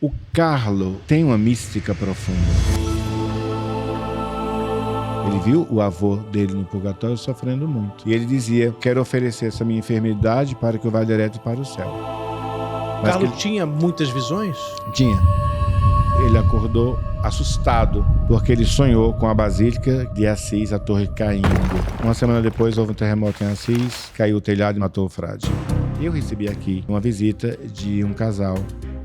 O Carlo tem uma mística profunda. Ele viu o avô dele no purgatório sofrendo muito. E ele dizia, quero oferecer essa minha enfermidade para que eu vá direto para o céu. Mas Carlo tinha muitas visões? Tinha. Ele acordou assustado, porque ele sonhou com a Basílica de Assis, a torre caindo. Uma semana depois houve um terremoto em Assis, caiu o telhado e matou o frade. Eu recebi aqui uma visita de um casal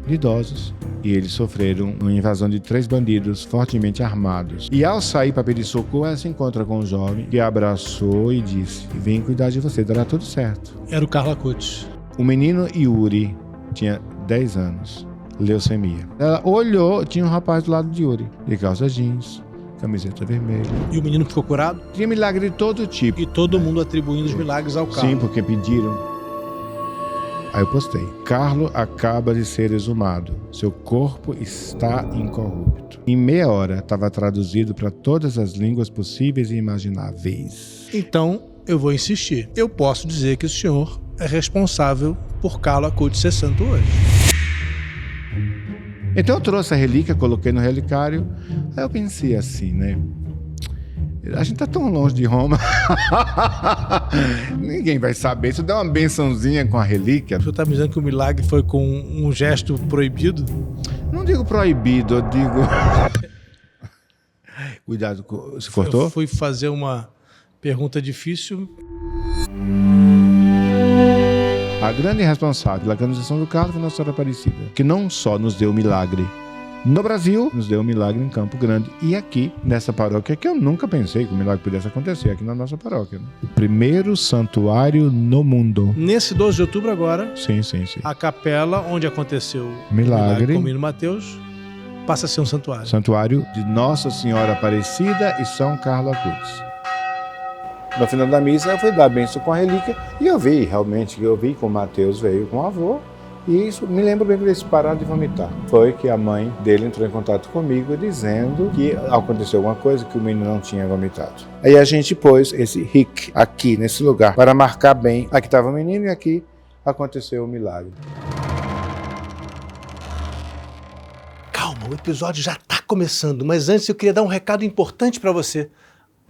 de idosos e eles sofreram uma invasão de 3 bandidos fortemente armados. E ao sair para pedir socorro, ela se encontra com um jovem que a abraçou e disse, vem cuidar de você, dará tudo certo. Era o Carlo Acutis. O menino Yuri tinha 10 anos, leucemia. Ela olhou, tinha um rapaz do lado de Yuri, de calça jeans, camiseta vermelha. E o menino ficou curado? Tinha milagre de todo tipo. E todo mundo atribuindo os milagres ao Carlo. Sim, porque pediram. Aí eu postei. Carlo acaba de ser exumado. Seu corpo está incorrupto. Em meia hora, estava traduzido para todas as línguas possíveis e imagináveis. Então, eu vou insistir. Eu posso dizer que o senhor é responsável por Carlo Acutis ser santo hoje. Então eu trouxe a relíquia, coloquei no relicário. Aí eu pensei assim, né? A gente tá tão longe de Roma. Ninguém vai saber. Se eu der uma bençãozinha com a relíquia... O senhor está me dizendo que o milagre foi com um gesto proibido? Não digo proibido, eu digo... Cuidado, se cortou? Eu fui fazer uma pergunta difícil. A grande responsável pela canonização do Carlo foi Nossa Senhora Aparecida, que não só nos deu milagre no Brasil, nos deu um milagre em Campo Grande e aqui, nessa paróquia, que eu nunca pensei que o milagre pudesse acontecer aqui na nossa paróquia. Né? O primeiro santuário no mundo. Nesse 12 de outubro agora, sim. a capela onde aconteceu o milagre com o menino Mateus passa a ser um santuário. Santuário de Nossa Senhora Aparecida e São Carlo Acutis. No final da missa eu fui dar a bênção com a relíquia e eu vi que o Mateus veio com o avô. E isso me lembra bem desse parar de vomitar. Foi que a mãe dele entrou em contato comigo dizendo que aconteceu alguma coisa, que o menino não tinha vomitado. Aí a gente pôs esse RIC aqui, nesse lugar, para marcar bem. Aqui estava o menino e aqui aconteceu o milagre. Calma, o episódio já está começando, mas antes eu queria dar um recado importante para você.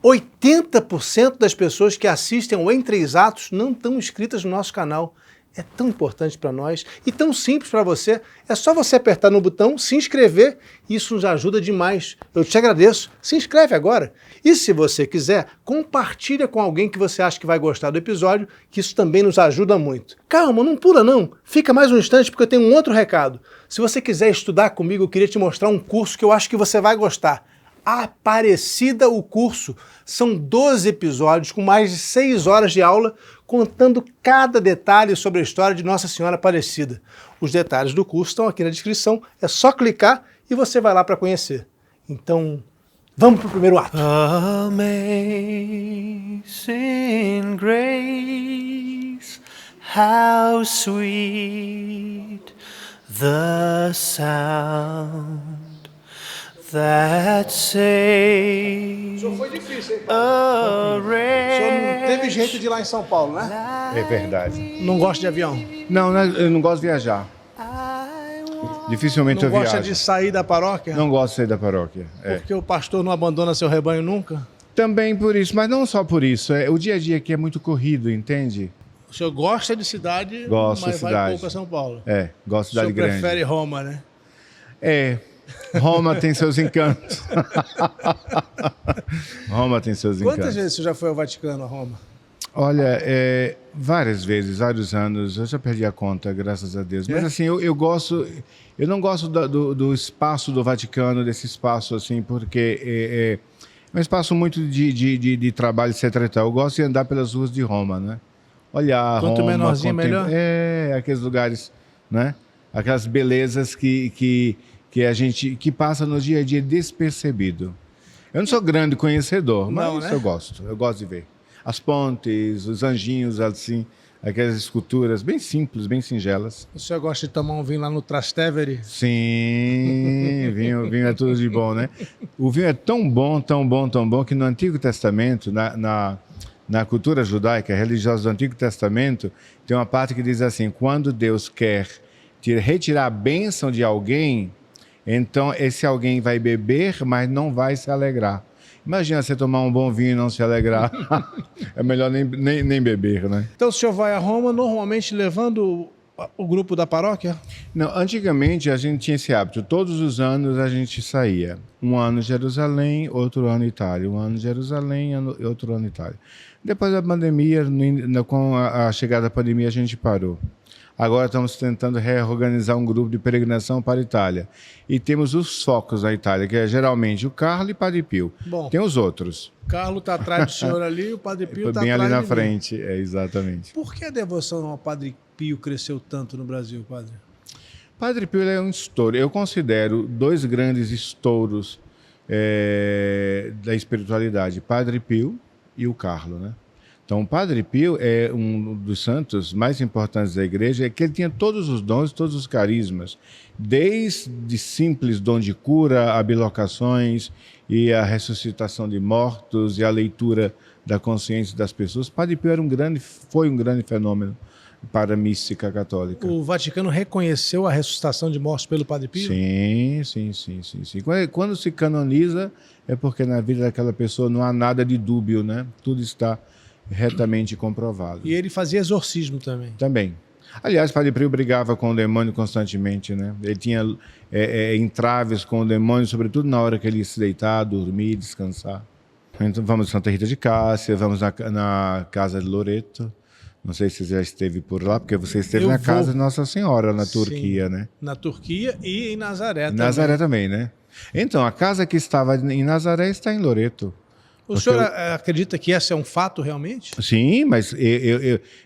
80% das pessoas que assistem ao Em 3 Atos não estão inscritas no nosso canal. É tão importante para nós e tão simples para você. É só você apertar no botão se inscrever. Isso nos ajuda demais. Eu te agradeço. Se inscreve agora. E se você quiser, compartilha com alguém que você acha que vai gostar do episódio, que isso também nos ajuda muito. Calma, não pula não. Fica mais um instante porque eu tenho um outro recado. Se você quiser estudar comigo, eu queria te mostrar um curso que eu acho que você vai gostar. Aparecida o curso. São 12 episódios com mais de 6 horas de aula contando cada detalhe sobre a história de Nossa Senhora Aparecida. Os detalhes do curso estão aqui na descrição, é só clicar e você vai lá para conhecer. Então, vamos para o primeiro ato. Amazing Grace, how sweet the sound that saved. O senhor foi difícil, hein, Paulo? O senhor não teve jeito de ir lá em São Paulo, né? É verdade. Não gosta de avião? Não, eu não gosto de viajar. Dificilmente eu viajo. Não gosta de sair da paróquia? Não gosto de sair da paróquia. Porque o pastor não abandona seu rebanho nunca? Também por isso, mas não só por isso. O dia a dia aqui é muito corrido, entende? O senhor gosta de cidade, gosto mas de vai cidade. pouco a São Paulo. Gosto de cidade grande. O senhor prefere Roma, né? Roma tem seus encantos. Roma tem seus encantos. Quantas vezes você já foi ao Vaticano, a Roma? Olha, várias vezes, vários anos. Eu já perdi a conta, graças a Deus. Mas assim, eu não gosto do espaço do Vaticano, desse espaço assim, porque é um espaço muito de trabalho, etc. E tal. Eu gosto de andar pelas ruas de Roma, né? Olhar Quanto Roma, menorzinho, melhor? Aqueles lugares, né? Aquelas belezas que a gente que passa no dia a dia despercebido. Eu não sou grande conhecedor, mas eu gosto de ver. As pontes, os anjinhos, assim, aquelas esculturas bem simples, bem singelas. O senhor gosta de tomar um vinho lá no Trastevere? Sim, vinho é tudo de bom, né? O vinho é tão bom, que no Antigo Testamento, na cultura judaica, religiosa do Antigo Testamento, tem uma parte que diz assim, quando Deus quer retirar a bênção de alguém, Então, esse alguém vai beber, mas não vai se alegrar. Imagina você tomar um bom vinho e não se alegrar. É melhor nem beber, né? Então o senhor vai a Roma normalmente levando o grupo da paróquia? Não, antigamente a gente tinha esse hábito. Todos os anos a gente saía. Um ano Jerusalém, outro ano Itália. Um ano Jerusalém, outro ano Itália. Depois da pandemia, com a chegada da pandemia, a gente parou. Agora estamos tentando reorganizar um grupo de peregrinação para a Itália. E temos os focos da Itália, que é geralmente o Carlo e Padre Pio. Bom, tem os outros. O Carlo está atrás do senhor ali, o Padre Pio está atrás bem ali na de frente, exatamente. Por que a devoção ao Padre Pio cresceu tanto no Brasil, padre? Padre Pio é um estouro. Eu considero 2 grandes estouros da espiritualidade, Padre Pio e o Carlo, né? Então, o Padre Pio é um dos santos mais importantes da igreja, é que ele tinha todos os dons, todos os carismas, desde simples dom de cura, a bilocações e a ressuscitação de mortos e a leitura da consciência das pessoas. Padre Pio foi um grande fenômeno para a mística católica. O Vaticano reconheceu a ressuscitação de mortos pelo Padre Pio? Sim. Quando se canoniza, é porque na vida daquela pessoa não há nada de dúbio, né? Tudo está retamente comprovado. E ele fazia exorcismo também? Também. Aliás, Padre Pio brigava com o demônio constantemente, né? Ele tinha entraves com o demônio, sobretudo na hora que ele ia se deitar, dormir, descansar. Então vamos a Santa Rita de Cássia, vamos na casa de Loreto. Não sei se você já esteve por lá, porque você esteve na casa de Nossa Senhora, na Turquia, né? Na Turquia e em Nazaré também. Nazaré também, né? Então, a casa que estava em Nazaré está em Loreto. O senhor acredita que esse é um fato realmente? Sim, mas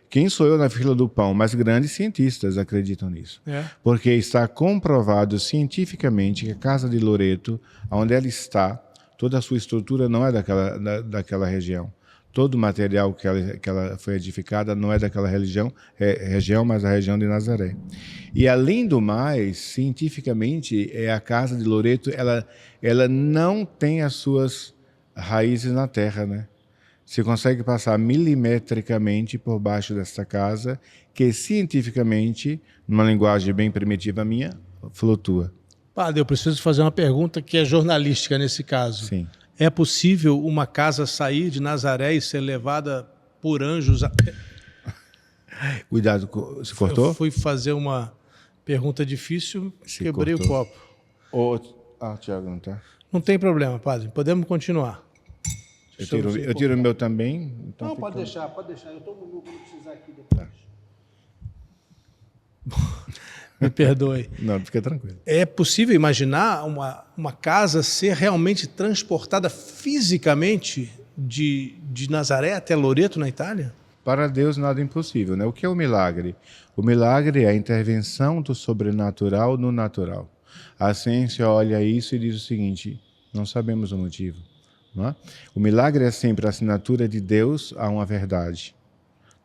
quem sou eu na fila do pão? Mas grandes cientistas acreditam nisso. Porque está comprovado cientificamente que a casa de Loreto, onde ela está, toda a sua estrutura não é daquela região. Todo o material que ela foi edificada não é daquela região, mas da região de Nazaré. E, além do mais, cientificamente, a casa de Loreto ela não tem as suas raízes na terra, né? Se consegue passar milimetricamente por baixo desta casa, que cientificamente, numa linguagem bem primitiva minha, flutua. Padre, eu preciso fazer uma pergunta que é jornalística nesse caso. Sim. É possível uma casa sair de Nazaré e ser levada por anjos? Cuidado, se cortou? Eu fui fazer uma pergunta difícil, quebrei o copo. Tiago, não tá? Não tem problema, padre. Podemos continuar. Eu tiro o meu também. Então não, pode deixar. Eu tomo o meu quando precisar aqui depois. Me perdoe. Não, fica tranquilo. É possível imaginar uma casa ser realmente transportada fisicamente de Nazaré até Loreto, na Itália? Para Deus nada é impossível, né? O que é o milagre? O milagre é a intervenção do sobrenatural no natural. A ciência olha isso e diz o seguinte: não sabemos o motivo. Não é? O milagre é sempre a assinatura de Deus a uma verdade.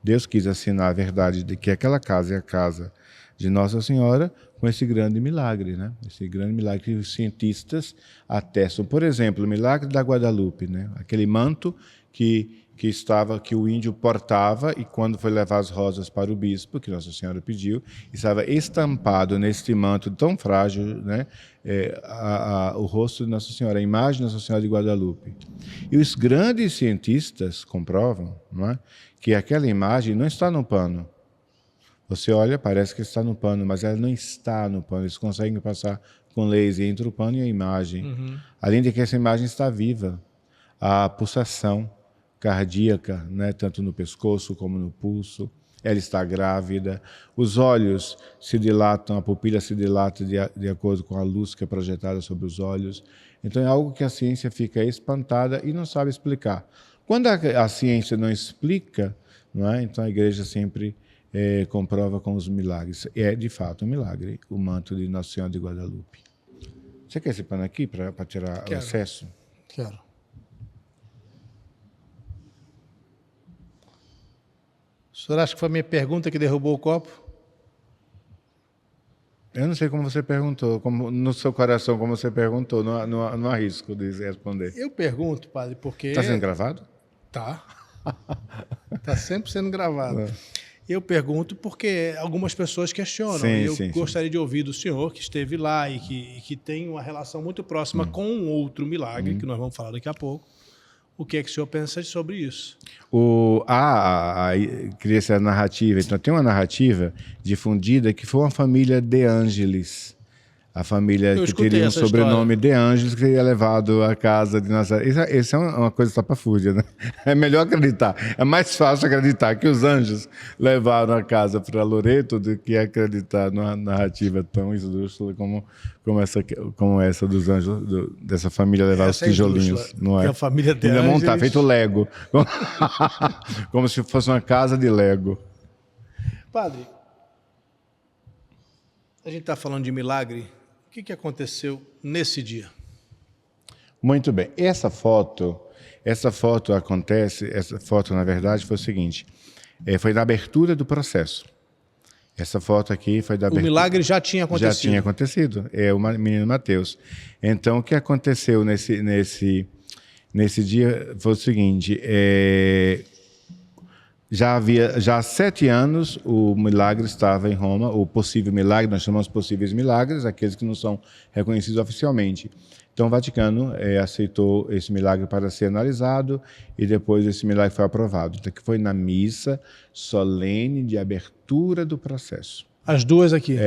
Deus quis assinar a verdade de que aquela casa é a casa de Nossa Senhora com esse grande milagre, né? Esse grande milagre que os cientistas atestam. Por exemplo, o milagre da Guadalupe, né? Aquele manto que o índio portava, e quando foi levar as rosas para o bispo, que Nossa Senhora pediu, estava estampado neste manto tão frágil, né? O rosto de Nossa Senhora, a imagem de Nossa Senhora de Guadalupe. E os grandes cientistas comprovam, não é, que aquela imagem não está no pano. Você olha, parece que está no pano, mas ela não está no pano. Eles conseguem passar com laser entre o pano e a imagem. Além de que essa imagem está viva. A pulsação cardíaca, né, tanto no pescoço como no pulso. Ela está grávida. Os olhos se dilatam, a pupila se dilata de acordo com a luz que é projetada sobre os olhos. Então é algo que a ciência fica espantada e não sabe explicar. Quando a ciência não explica, não é, então a igreja sempre comprova com os milagres. É, de fato, um milagre, o manto de Nossa Senhora de Guadalupe. Você quer esse pano aqui para tirar o excesso? Quero. O senhor acha que foi a minha pergunta que derrubou o copo? Eu não sei como você perguntou, no seu coração, como você perguntou, não arrisco de responder. Eu pergunto, padre, porque... Está sendo gravado? Tá. Está sempre sendo gravado. Eu pergunto porque algumas pessoas questionam. Sim, e eu sim, gostaria de ouvir do senhor, que esteve lá e que tem uma relação muito próxima com um outro milagre, que nós vamos falar daqui a pouco. O que é que o senhor pensa sobre isso? Queria ser a narrativa. Então, tem uma narrativa difundida que foi uma família De Angelis. A família Eu que escutei teria um essa sobrenome história. De Angelis, que seria levado à casa de Nazaré. Isso é uma coisa estapafúrdia, né? É melhor acreditar. É mais fácil acreditar que os anjos levaram a casa para Loreto do que acreditar numa narrativa tão esdrúxula como essa dos anjos, dessa família levar os tijolinhos. esdrúxula, Não é? que a família De Ainda montar, Angelis- feito Lego. Como se fosse uma casa de Lego. Padre, a gente está falando de milagre. O que aconteceu nesse dia? Muito bem. Essa foto na verdade foi o seguinte, foi na abertura do processo. Essa foto aqui foi da O abertura. milagre já tinha acontecido. Já tinha acontecido. É o menino Mateus. Então, o que aconteceu nesse dia foi o seguinte, já há 7 anos o milagre estava em Roma, o possível milagre, nós chamamos possíveis milagres, aqueles que não são reconhecidos oficialmente. Então o Vaticano aceitou esse milagre para ser analisado e depois esse milagre foi aprovado. Então que foi na missa solene de abertura do processo. As duas aqui.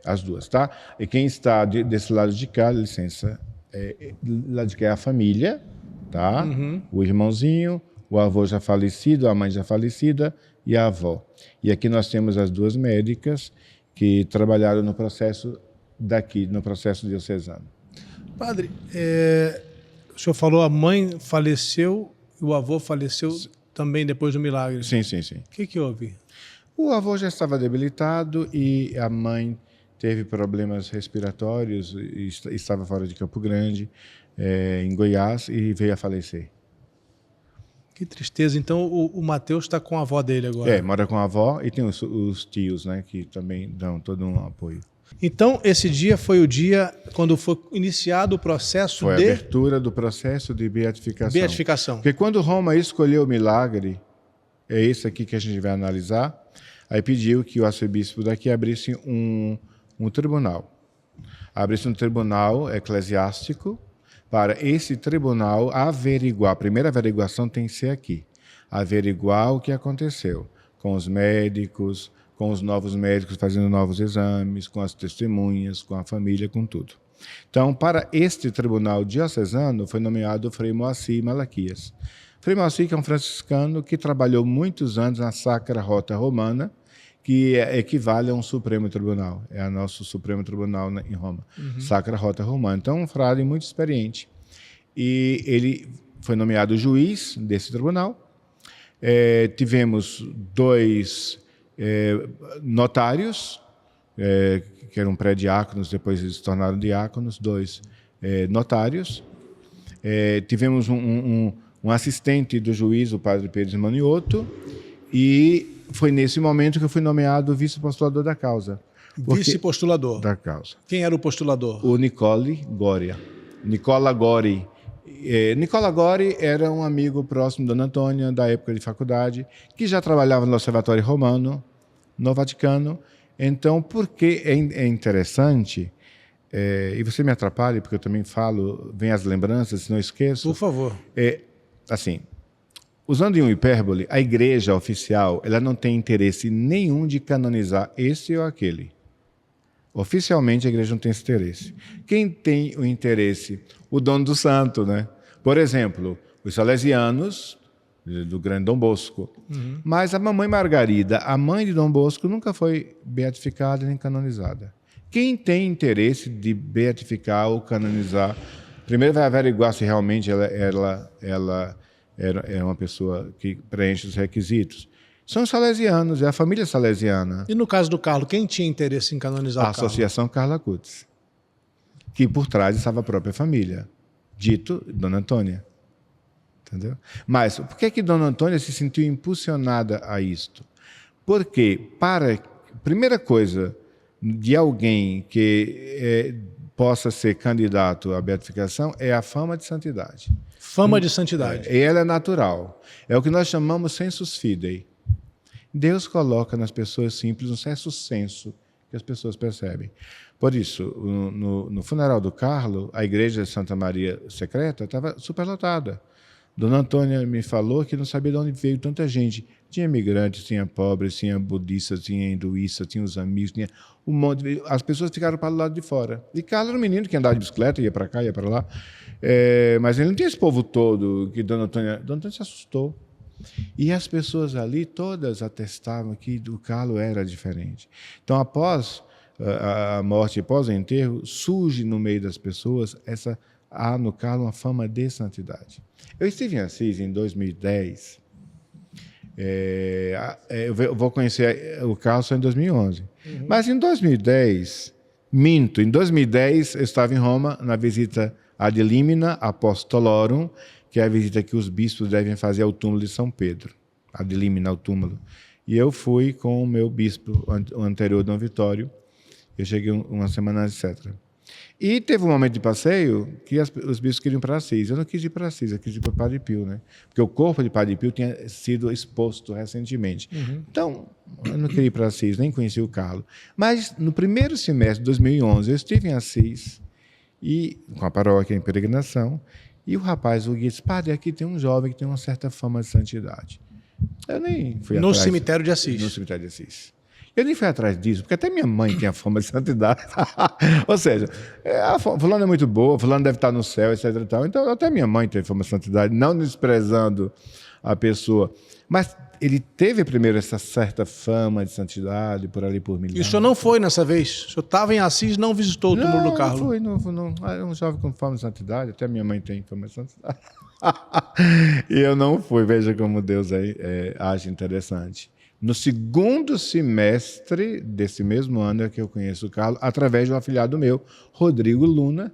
As duas, tá? E quem está desse lado de cá, licença, do lado de cá é a família, tá? O irmãozinho, o avô já falecido, a mãe já falecida e a avó. E aqui nós temos as duas médicas que trabalharam no processo no processo diocesano. Padre, o senhor falou a mãe faleceu e o avô faleceu também depois do milagre. Sim. O que houve? O avô já estava debilitado e a mãe teve problemas respiratórios e estava fora de Campo Grande, em Goiás, e veio a falecer. Que tristeza. Então o Mateus está com a avó dele agora. Mora com a avó e tem os tios, né, que também dão todo um apoio. Então esse dia foi o dia quando foi iniciado o processo Foi de a abertura do processo de beatificação. beatificação. Porque quando Roma escolheu o milagre, é esse aqui que a gente vai analisar, aí pediu que o arcebispo daqui abrisse um tribunal. Abrisse um tribunal eclesiástico para esse tribunal averiguar. A primeira averiguação tem que ser aqui. Averiguar o que aconteceu com os médicos, com os novos médicos fazendo novos exames, com as testemunhas, com a família, com tudo. Então, para este tribunal diocesano, foi nomeado o Frei Moacir Malaquias. Frei Moacir, que é um franciscano que trabalhou muitos anos na Sacra Rota Romana, que equivale a um Supremo Tribunal. É o nosso Supremo Tribunal em Roma. Sacra Rota Romana. Então, um frade muito experiente. E ele foi nomeado juiz desse tribunal. Tivemos 2 notários, que eram pré-diáconos, depois eles se tornaram diáconos, 2 notários. Tivemos um assistente do juiz, o padre Pedro Manioto, e foi nesse momento que eu fui nomeado vice-postulador da causa. Vice-postulador. Da causa. Quem era o postulador? O Nicola Gori. Nicola Gori era um amigo próximo da Dona Antônia, da época de faculdade, que já trabalhava no Observatório Romano, no Vaticano. Então, porque é interessante, e você me atrapalha, porque eu também falo, vem as lembranças, se não esqueço. Por favor. Assim, usando um hipérbole, a igreja oficial ela não tem interesse nenhum de canonizar esse ou aquele. Oficialmente, a igreja não tem esse interesse. Quem tem o interesse? O dono do santo, né? Por exemplo, os salesianos, do grande Dom Bosco. Mas a mamãe Margarida, a mãe de Dom Bosco, nunca foi beatificada nem canonizada. Quem tem interesse de beatificar ou canonizar, primeiro vai averiguar se realmente ela é uma pessoa que preenche os requisitos. São os salesianos, é a família salesiana. E no caso do Carlo, quem tinha interesse em canonizar A o Carlo? Associação Carla Cutz, que por trás estava a própria família, dito Dona Antônia. Entendeu? Mas por que Dona Antônia se sentiu impulsionada a isto? Porque, primeira coisa, de alguém que possa ser candidato à beatificação é a fama de santidade. Fama de santidade. E ela é natural. É o que nós chamamos sensus fidei. Deus coloca nas pessoas simples um certo senso que as pessoas percebem. Por isso, no funeral do Carlos, a igreja de Santa Maria Secreta estava superlotada. Dona Antônia me falou que não sabia de onde veio tanta gente. Tinha imigrantes, tinha pobres, tinha budistas, tinha hinduístas, tinha os amigos, tinha um monte. As pessoas ficaram para o lado de fora. E Carlos era um menino que andava de bicicleta, ia para cá, ia para lá. Mas ele não tinha esse povo todo que Dona Antônia se assustou. E as pessoas ali, todas atestavam que o Carlos era diferente. Então, após a morte, após o enterro, surge no meio das pessoas há no Carlos uma fama de santidade. Eu estive em Assis em 2010. Eu vou conhecer o Carlos só em 2011. Mas em 2010, em 2010 eu estava em Roma na visita ad limina apostolorum, que é a visita que os bispos devem fazer ao túmulo de São Pedro, ad limina ao túmulo. E eu fui com o meu bispo, o anterior, Dom Vitório. Eu cheguei uma semana antes, etc. E teve um momento de passeio que os bispos queriam ir para Assis. Eu não quis ir para Assis, eu quis ir para Padre Pio, né? Porque o corpo de Padre Pio tinha sido exposto recentemente. Então, eu não queria ir para Assis, nem conheci o Carlos. Mas, no primeiro semestre de 2011, eu estive em Assis, com a paróquia em peregrinação, e o rapaz, o guia, disse: padre, aqui tem um jovem que tem uma certa fama de santidade. Eu nem fui atrás. No cemitério de Assis. No cemitério de Assis. Eu nem fui atrás disso, porque até minha mãe tem a fama de santidade. Ou seja, fulano é muito boa, fulano deve estar no céu, etc. E tal. Então, até minha mãe tem fama de santidade, não desprezando a pessoa. Mas ele teve primeiro essa certa fama de santidade, por ali, por milhares. E o senhor não foi nessa vez? O senhor estava em Assis e não visitou o túmulo do Carlos? Não fui. É um jovem com fama de santidade, até minha mãe tem fama de santidade. E eu não fui, veja como Deus age interessante. No segundo semestre desse mesmo ano é que eu conheço o Carlos, através de um afilhado meu, Rodrigo Luna,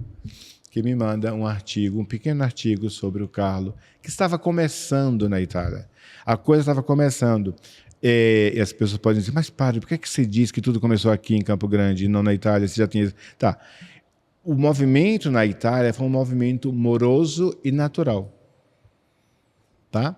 que me manda um pequeno artigo sobre o Carlos, que estava começando na Itália. A coisa estava começando. E as pessoas podem dizer: mas padre, por que você diz que tudo começou aqui em Campo Grande e não na Itália? Você já tinha... Tá. O movimento na Itália foi um movimento moroso e natural. Tá?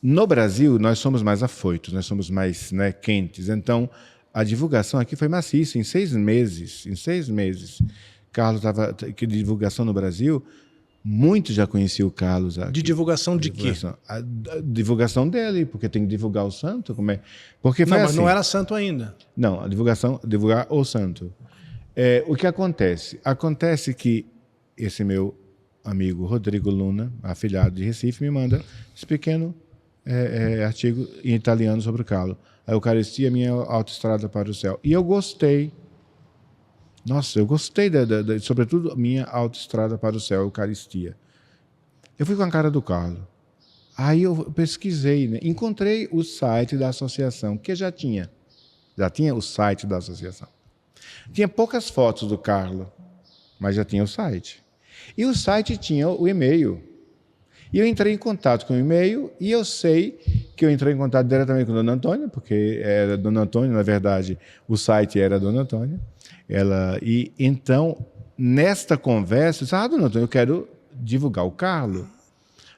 No Brasil, nós somos mais afoitos, nós somos mais quentes. Então, a divulgação aqui foi maciça. Em 6 meses, Carlos estava... Que divulgação no Brasil, muitos já conheciam o Carlos aqui. De divulgação de quê? A divulgação dele, porque tem que divulgar o santo. Porque foi mas assim. Não era santo ainda. Não, divulgar o santo. O que acontece? Acontece que esse meu amigo Rodrigo Luna, afilhado de Recife, me manda esse pequeno artigo em italiano sobre o Carlos. A Eucaristia, minha autoestrada para o céu. E eu gostei. Nossa, eu gostei, sobretudo, minha autoestrada para o céu, a Eucaristia. Eu fui com a cara do Carlos. Aí eu pesquisei, né? Encontrei o site da associação, que já tinha o site da associação. Tinha poucas fotos do Carlos, mas já tinha o site. E o site tinha o e-mail. E eu entrei em contato com o e-mail, e eu sei que eu entrei em contato diretamente com a Dona Antônia, porque era Dona Antônia, na verdade, o site era a Dona Antônia. E então, nesta conversa, eu disse: Dona Antônia, eu quero divulgar o Carlos.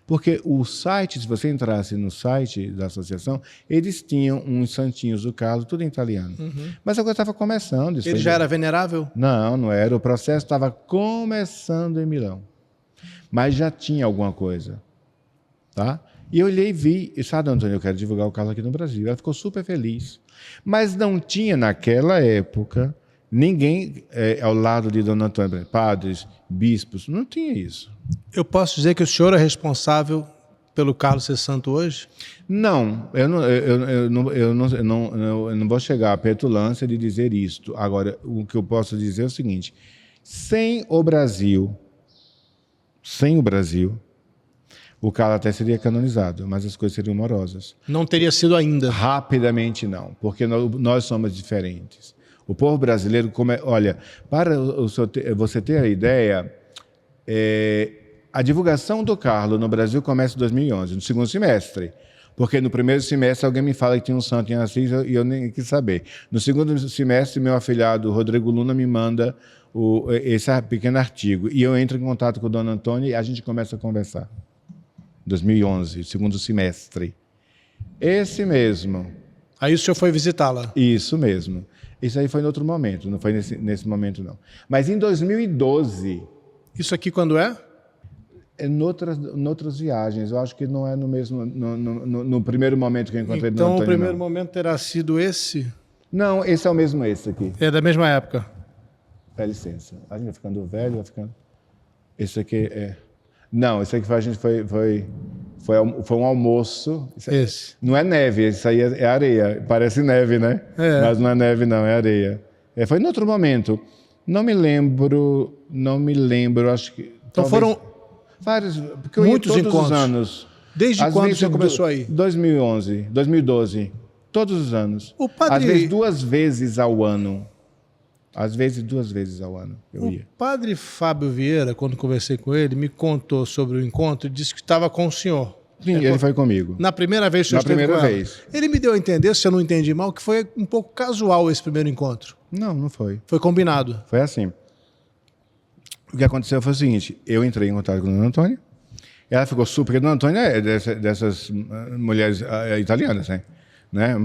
Porque o site, se você entrasse no site da associação, eles tinham uns santinhos do Carlos, tudo em italiano. Mas a coisa estava começando. Ele já era venerável? Não era. O processo estava começando em Milão. Mas já tinha alguma coisa. Tá? E eu olhei e vi, Dona Antônia, eu quero divulgar o Carlos aqui no Brasil. Ela ficou super feliz. Mas não tinha, naquela época, ninguém ao lado de Dona Antônia, padres, bispos, não tinha isso. Eu posso dizer que o senhor é responsável pelo Carlos ser santo hoje? Não, eu não vou chegar à petulância de dizer isto. Agora, o que eu posso dizer é o seguinte: sem o Brasil, o Carlos até seria canonizado, mas as coisas seriam morosas. Não teria sido ainda? Rapidamente não, porque nós somos diferentes. O povo brasileiro, olha, para você ter a ideia, a divulgação do Carlos no Brasil começa em 2011, no segundo semestre. Porque no primeiro semestre alguém me fala que tinha um santo em Assis e eu nem quis saber. No segundo semestre, meu afilhado Rodrigo Luna me manda esse pequeno artigo. E eu entro em contato com a Dona Antônia e a gente começa a conversar. 2011, segundo semestre. Esse mesmo Aí o senhor foi visitá-la? Isso mesmo. Isso aí foi em outro momento, não foi nesse momento, não. Mas em 2012... Isso aqui quando é? É noutras viagens. Eu acho que não é no mesmo... No primeiro momento que eu encontrei Então, Antônio, o primeiro não. momento terá sido esse? Não, esse é o mesmo esse aqui. É da mesma época? Dá licença. A gente vai ficando velho, vai ficando... Esse aqui é... Não, esse aqui foi um almoço. Esse. Não é neve, isso aí é areia. Parece neve, né? É. Mas não é neve, não, é areia. Foi em outro momento. Não me lembro, acho que... Então foram vários, porque eu muitos ia todos encontros. Os anos. Desde Às quando vezes, você começou aí? 2011, 2012. Todos os anos. O padre... Às vezes 2 vezes ao ano. Às vezes 2 vezes ao ano eu ia. O padre Fábio Vieira, quando conversei com ele, me contou sobre o encontro e disse que estava com o senhor. Sim, ele foi comigo. Na primeira vez que o senhor esteve primeira com ela. vez. Ele me deu a entender, se eu não entendi mal, que foi um pouco casual esse primeiro encontro. Não foi. Foi combinado. Foi assim. O que aconteceu foi o seguinte, eu entrei em contato com a Dona Antônia, ela ficou super... Porque a Dona Antônia é dessas mulheres italianas, né?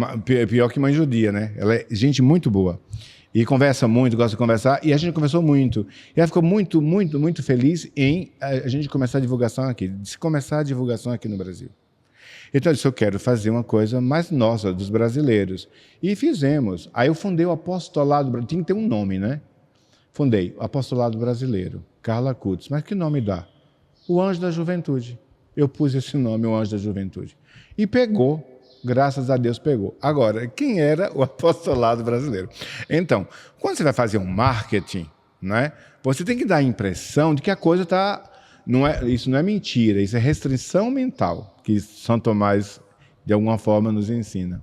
Pior que mãe judia, né? Ela é gente muito boa. E conversa muito, gosta de conversar, e a gente conversou muito. E ela ficou muito, muito, muito feliz em a gente começar a divulgação aqui, de começar a divulgação aqui no Brasil. Então eu disse, eu quero fazer uma coisa mais nossa, dos brasileiros. E fizemos. Aí eu fundei o Apostolado, tinha que ter um nome, né? Fundei o Apostolado Brasileiro, Carla Cutts. Mas que nome dá? O Anjo da Juventude. Eu pus esse nome, o Anjo da Juventude. E pegou. Graças a Deus pegou. Agora, quem era o apostolado brasileiro? Então, quando você vai fazer um marketing, né, você tem que dar a impressão de que a coisa está... Isso não é mentira, isso é restrição mental, que São Tomás, de alguma forma, nos ensina.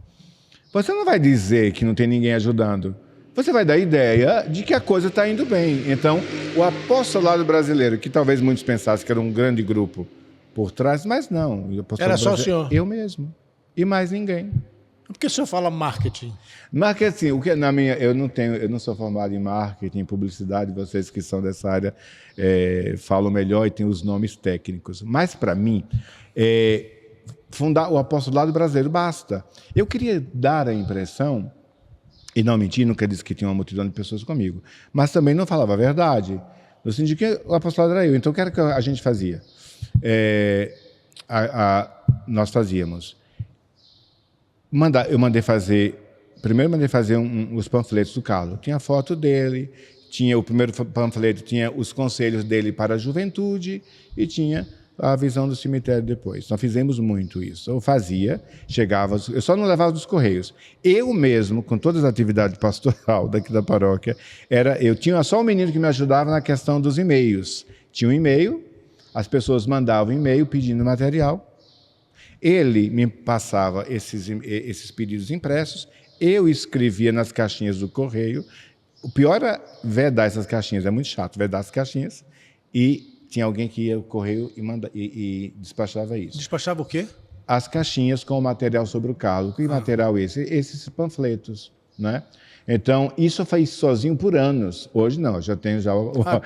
Você não vai dizer que não tem ninguém ajudando. Você vai dar a ideia de que a coisa está indo bem. Então, o apostolado brasileiro, que talvez muitos pensassem que era um grande grupo por trás, mas não. Era só o senhor? Eu mesmo. E mais ninguém. Por que o senhor fala marketing? Marketing, eu não sou formado em marketing, em publicidade, vocês que são dessa área falam melhor e têm os nomes técnicos. Mas, para mim, fundar o apostolado brasileiro basta. Eu queria dar a impressão, e não mentir, nunca disse que tinha uma multidão de pessoas comigo, mas também não falava a verdade. No sentido que o apostolado era eu. Então, o que era que a gente fazia? Nós fazíamos... Primeiro mandei fazer os panfletos do Carlos. Tinha a foto dele, tinha o primeiro panfleto, tinha os conselhos dele para a juventude e tinha a visão do cemitério depois. Nós fizemos muito isso. Eu fazia, eu só não levava dos Correios. Eu mesmo, com todas as atividades pastoral daqui da paróquia, eu tinha só um menino que me ajudava na questão dos e-mails. Tinha um e-mail, as pessoas mandavam e-mail pedindo material. Ele me passava esses pedidos impressos, eu escrevia nas caixinhas do correio. O pior era vedar essas caixinhas, é muito chato vedar as caixinhas, e tinha alguém que ia ao correio e despachava isso. Despachava o quê? As caixinhas com o material sobre o Carlos. Que material esse? Esses panfletos, né? Então, isso eu fiz sozinho por anos. Hoje não,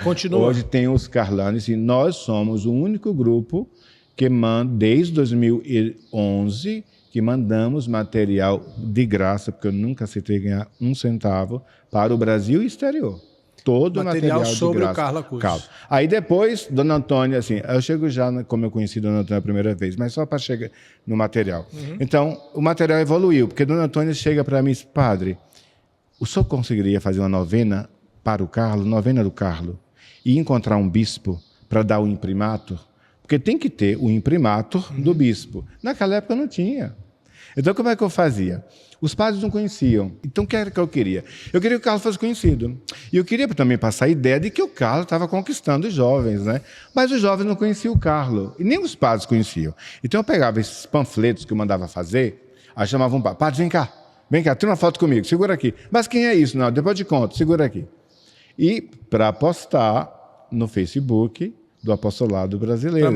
continua. Hoje tem os Carlanes e nós somos o único grupo que desde 2011, que mandamos material de graça, porque eu nunca aceitei ganhar 1 centavo, para o Brasil e exterior. Todo material sobre de graça. O Carla Cutts. Aí depois, Dona Antônia, assim, eu chego já, como eu conheci Dona Antônia a primeira vez, mas só para chegar no material. Uhum. Então, o material evoluiu, porque Dona Antônia chega para mim e diz, padre, o senhor conseguiria fazer uma novena para o Carlos, novena do Carlos, e encontrar um bispo para dar o imprimatur? Porque tem que ter o imprimatur do bispo. Naquela época não tinha. Então, como é que eu fazia? Os padres não conheciam. Então, o que era que eu queria? Eu queria que o Carlos fosse conhecido. E eu queria também passar a ideia de que o Carlos estava conquistando os jovens, né? Mas os jovens não conheciam o Carlos. E nem os padres conheciam. Então, eu pegava esses panfletos que eu mandava fazer, aí chamava um padre. Padre, vem cá, tira uma foto comigo, segura aqui. Mas quem é isso? Não, depois eu te conto, segura aqui. E para postar no Facebook do Apostolado Brasileiro.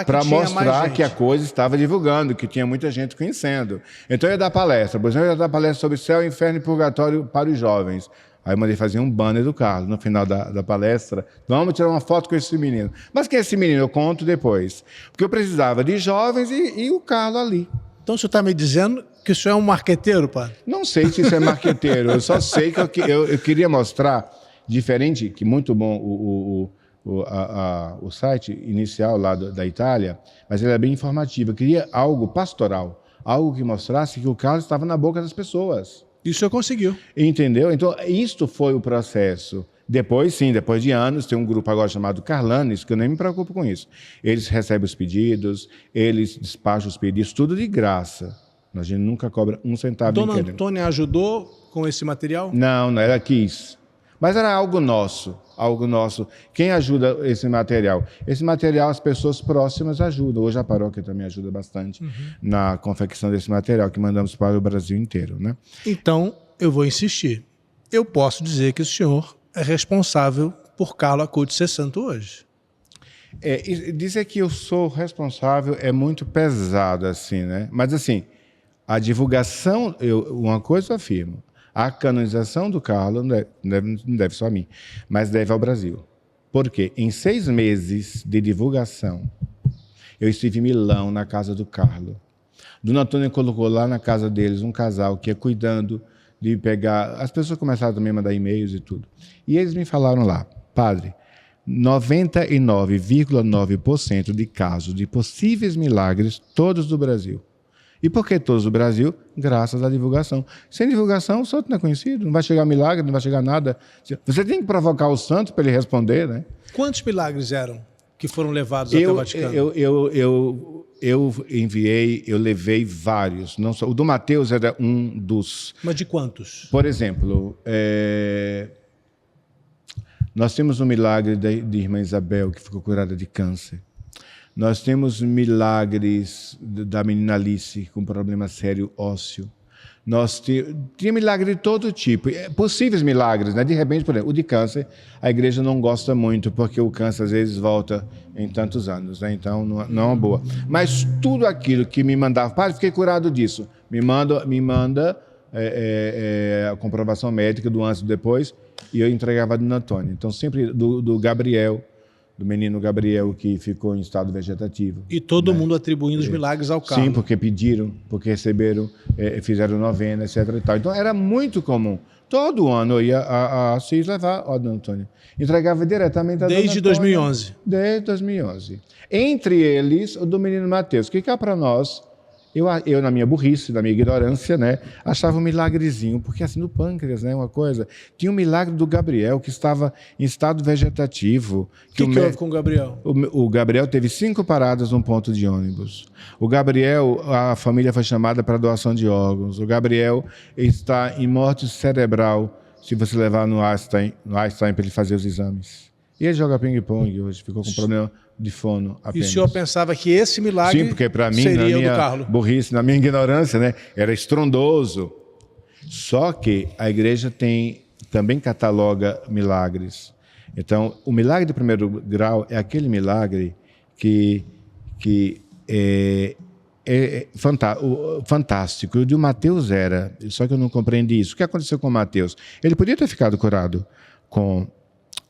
Para mostrar que a coisa estava divulgando, que tinha muita gente conhecendo. Então eu ia dar palestra. Por exemplo, eu ia dar palestra sobre céu, inferno e purgatório para os jovens. Aí eu mandei fazer um banner do Carlos no final da palestra. Vamos tirar uma foto com esse menino. Mas quem é esse menino? Eu conto depois. Porque eu precisava de jovens e o Carlos ali. Então o senhor está me dizendo que o senhor é um marqueteiro, padre? Não sei se isso é marqueteiro, eu só sei que eu queria mostrar, diferente, que muito bom o site inicial lá da Itália, mas ele é bem informativo. Eu queria algo pastoral, algo que mostrasse que o Carlos estava na boca das pessoas. Isso eu conseguiu. Entendeu? Então, isto foi o processo. Depois, sim, depois de anos, tem um grupo agora chamado Carlanes, que eu nem me preocupo com isso. Eles recebem os pedidos, eles despacham os pedidos, tudo de graça. A gente nunca cobra um centavo. Dona Antônia ajudou com esse material? Não, ela quis. Mas era algo nosso, algo nosso. Quem ajuda esse material? Esse material as pessoas próximas ajudam. Hoje a paróquia também ajuda bastante na confecção desse material que mandamos para o Brasil inteiro, né? Então, eu vou insistir. Eu posso dizer que o senhor é responsável por Carlo Acutis ser santo hoje. Dizer que eu sou responsável é muito pesado, assim, né? Mas, assim, a divulgação, uma coisa eu afirmo, a canonização do Carlo não deve só a mim, mas deve ao Brasil. Por quê? Em 6 meses de divulgação, eu estive em Milão, na casa do Carlo. Dona Antônia colocou lá na casa deles um casal que ia cuidando de pegar... As pessoas começaram também a mandar e-mails e tudo. E eles me falaram lá, padre, 99,9% de casos de possíveis milagres, todos do Brasil. E por que todos do Brasil? Graças à divulgação. Sem divulgação, o santo não é conhecido, não vai chegar milagre, não vai chegar nada. Você tem que provocar o santo para ele responder, né? Quantos milagres eram que foram levados até o Vaticano? Eu levei vários. Não só, o do Mateus era um dos. Mas de quantos? Por exemplo, nós temos um milagre de irmã Isabel, que ficou curada de câncer. Nós temos milagres da menina Alice, com problema sério ósseo. Tinha milagre de todo tipo, possíveis milagres, né? De repente, por exemplo, o de câncer, a igreja não gosta muito, porque o câncer às vezes volta em tantos anos, né? Então não é uma boa. Mas tudo aquilo que me mandava, padre, fiquei curado disso, me manda a comprovação médica do antes e do depois, e eu entregava a Dona Antônia. Então sempre do Gabriel, do menino Gabriel, que ficou em estado vegetativo. E todo mundo atribuindo os milagres ao Carlo. Sim, porque pediram, porque receberam, fizeram novena, etc. E tal. Então era muito comum. Todo ano eu ia a Assis levar a Dona Antônia. Entregava diretamente a Dona Antônia. Desde 2011? Desde 2011. Entre eles, o do menino Mateus, que cá para nós, eu, na minha burrice, na minha ignorância, né, achava um milagrezinho, porque assim, no pâncreas, né, uma coisa. Tinha um milagre do Gabriel, que estava em estado vegetativo. O que houve com o Gabriel? O Gabriel teve 5 paradas num ponto de ônibus. O Gabriel, a família foi chamada para doação de órgãos. O Gabriel está em morte cerebral, se você levar no Einstein para ele fazer os exames. E ele joga ping-pong hoje, ficou com problema de fono apenas. E o senhor pensava que esse milagre Sim, porque para mim, seria na o do minha Carlo? burrice, na minha ignorância, né, era estrondoso. Só que a igreja também cataloga milagres. Então, o milagre de primeiro grau é aquele milagre que é fantástico. O de Mateus era, só que eu não compreendi isso. O que aconteceu com Mateus? Ele podia ter ficado curado com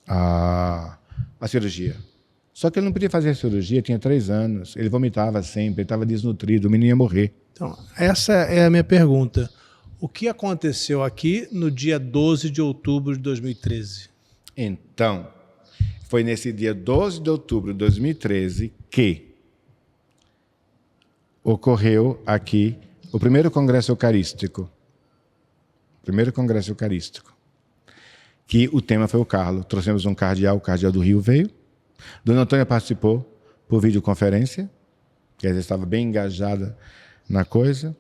a cirurgia. Só que ele não podia fazer a cirurgia, tinha 3 anos. Ele vomitava sempre, ele estava desnutrido, o menino ia morrer. Então, essa é a minha pergunta. O que aconteceu aqui no dia 12 de outubro de 2013? Então, foi nesse dia 12 de outubro de 2013 que ocorreu aqui o primeiro congresso eucarístico. Que o tema foi o Carlo. Trouxemos um cardeal, o cardeal do Rio veio. Dona Antônia participou por videoconferência, que ela estava bem engajada na coisa.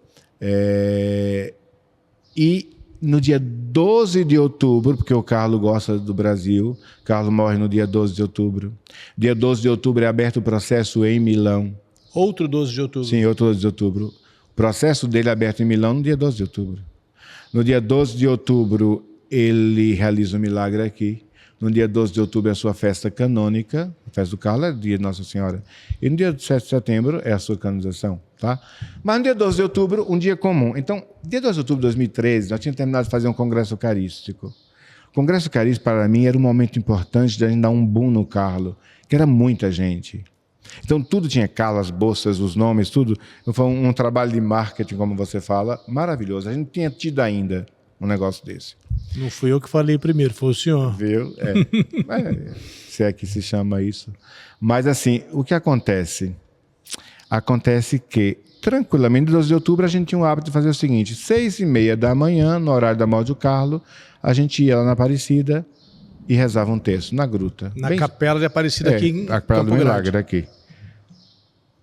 E no dia 12 de outubro, porque o Carlo gosta do Brasil, Carlo morre no dia 12 de outubro. Dia 12 de outubro é aberto o processo em Milão. Outro 12 de outubro? Sim, outro 12 de outubro. O processo dele é aberto em Milão no dia 12 de outubro. No dia 12 de outubro, ele realiza um milagre aqui. No dia 12 de outubro é a sua festa canônica, a festa do Carlo é dia de Nossa Senhora. E no dia 7 de setembro é a sua canonização, tá? Mas no dia 12 de outubro, um dia comum. Então, dia 12 de outubro de 2013, nós tínhamos terminado de fazer um congresso eucarístico. O congresso eucarístico, para mim, era um momento importante de a gente dar um boom no Carlo, que era muita gente. Então, tudo tinha Carlos, as bolsas, os nomes, tudo. Foi um trabalho de marketing, como você fala, maravilhoso. A gente não tinha tido ainda um negócio desse. Não fui eu que falei primeiro, foi o senhor. Viu? Se é que se chama isso. Mas, assim, o que acontece? Acontece que, tranquilamente, no 12 de outubro, a gente tinha o hábito de fazer o seguinte: 6h30 da manhã, no horário da morte do Carlos, a gente ia lá na Aparecida e rezava um terço na gruta. Na Capela de Aparecida aqui em a Capela do Campo Milagre Grande. aqui.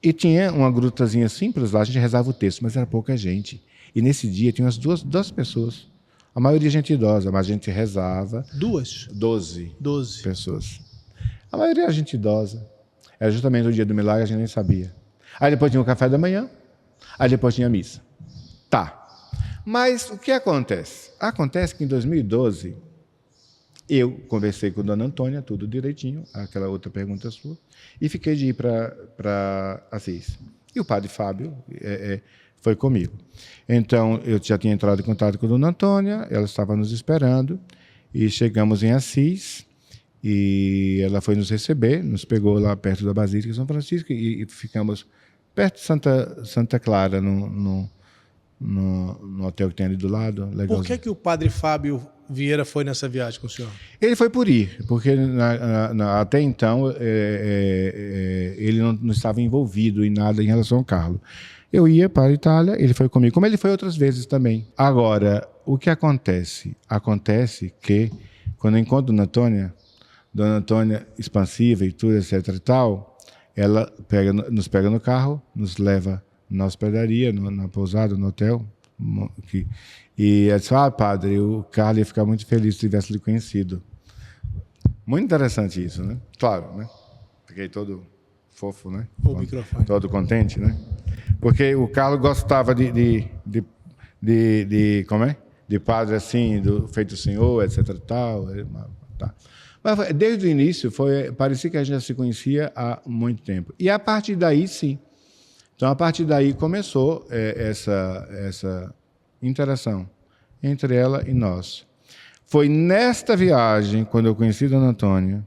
E tinha uma grutazinha simples lá, a gente rezava o terço, mas era pouca gente. E nesse dia tinha umas duas pessoas. A maioria gente idosa, mas a gente rezava. 12 pessoas. A maioria era gente idosa. Era justamente o dia do milagre, a gente nem sabia. Aí depois tinha o café da manhã, aí depois tinha a missa. Tá. Mas o que acontece? Acontece que em 2012, eu conversei com a dona Antônia, tudo direitinho, aquela outra pergunta sua, e fiquei de ir para Assis. E o padre Fábio foi comigo. Então, eu já tinha entrado em contato com a dona Antônia, ela estava nos esperando, e chegamos em Assis, e ela foi nos receber, nos pegou lá perto da Basílica de São Francisco, e ficamos perto de Santa Clara, no hotel que tem ali do lado. Por que o padre Fábio Vieira foi nessa viagem com o senhor? Ele foi por ir, porque até então ele não estava envolvido em nada em relação ao Carlos. Eu ia para a Itália, ele foi comigo, como ele foi outras vezes também. Agora, o que acontece? Acontece que, quando eu encontro Dona Antônia expansiva e tudo, etc e tal, ela nos pega no carro, nos leva na hospedaria, na pousada, no hotel, e ela disse: padre, o Carlos ia ficar muito feliz se tivesse lhe conhecido. Muito interessante isso, né? Claro, né? Fiquei todo fofo, né? O microfone. Todo contente, né? Porque o Carlos gostava de como é? De padre assim, do feito senhor, etc e tal. Tá. Mas desde o início, parecia que a gente já se conhecia há muito tempo. E a partir daí, sim. Então, a partir daí começou essa interação entre ela e nós. Foi nesta viagem, quando eu conheci Dona Antônia,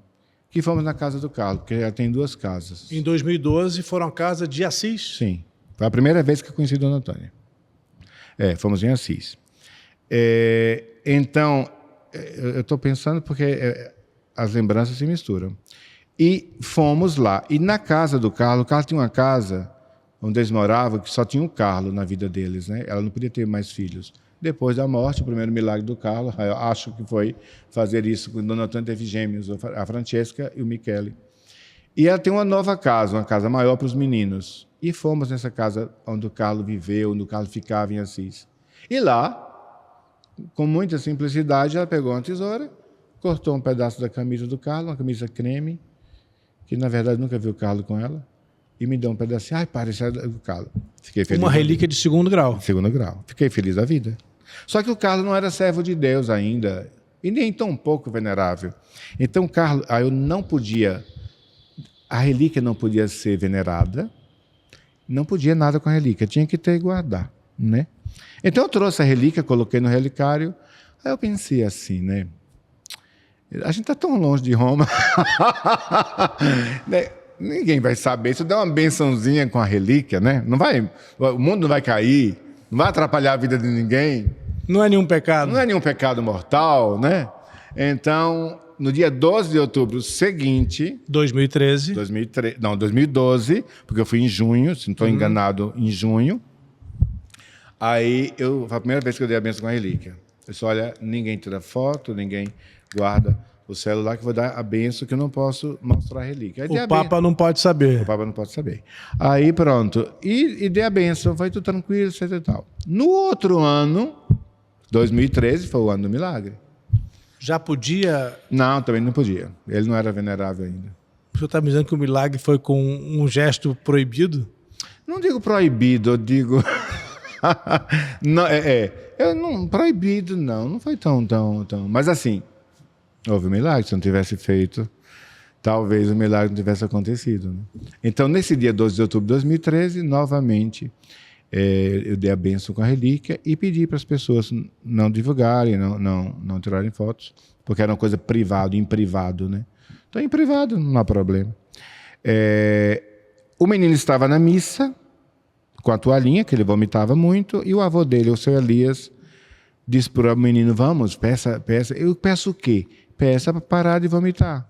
que fomos na casa do Carlos, porque ela tem 2 casas. Em 2012, foram à casa de Assis? Sim. Foi a primeira vez que eu conheci Dona Antônia. Fomos em Assis. Então, eu estou pensando porque as lembranças se misturam. E fomos lá. E na casa do Carlos, o Carlos tinha uma casa onde eles moravam, que só tinha um Carlos na vida deles, né? Ela não podia ter mais filhos. Depois da morte, o primeiro milagre do Carlos, eu acho que foi fazer isso quando Dona Antônia teve gêmeos, a Francesca e o Michele. E ela tem uma nova casa, uma casa maior para os meninos. E fomos nessa casa onde o Carlos viveu, onde o Carlos ficava em Assis. E lá, com muita simplicidade, ela pegou uma tesoura, cortou um pedaço da camisa do Carlos, uma camisa creme, que na verdade nunca viu o Carlos com ela, e me deu um pedacinho. Parece o Carlos. Fiquei feliz. Uma relíquia de 2º grau. 2º grau. Fiquei feliz da vida. Só que o Carlos não era servo de Deus ainda, e nem tão pouco venerável. Então, Carlos, eu não podia, a relíquia não podia ser venerada, não podia nada com a relíquia, tinha que ter e guardar, né? Então, eu trouxe a relíquia, coloquei no relicário, aí eu pensei assim, né? A gente está tão longe de Roma, né? Ninguém vai saber. Se eu der uma bençãozinha com a relíquia, né? O mundo não vai cair, não vai atrapalhar a vida de ninguém. Não é nenhum pecado. Não é nenhum pecado mortal, né? Então, no dia 12 de outubro seguinte... 2013. 2012, porque eu fui em junho, se não estou enganado, em junho. Aí, foi a primeira vez que eu dei a benção com a relíquia. Eu disse: olha, ninguém tira foto, ninguém guarda o celular, que eu vou dar a benção, que eu não posso mostrar a relíquia. Aí o Papa não pode saber. O Papa não pode saber. Aí pronto. E dei a benção, foi tudo tranquilo, etc e tal. No outro ano, 2013, foi o ano do milagre. Já podia? Não, também não podia. Ele não era venerável ainda. O senhor está me dizendo que o milagre foi com um gesto proibido? Não digo proibido, eu digo... não, eu não, proibido não foi tão... Mas assim... Houve um milagre. Se não tivesse feito, talvez o milagre não tivesse acontecido, né? Então, nesse dia 12 de outubro de 2013, novamente, eu dei a bênção com a relíquia e pedi para as pessoas não divulgarem, não tirarem fotos, porque era uma coisa privada, em privado, né? Então, em privado, não há problema. O menino estava na missa, com a toalhinha, que ele vomitava muito, e o avô dele, o seu Elias, disse para o menino, vamos, peça. Eu peço o quê? Peça para parar de vomitar.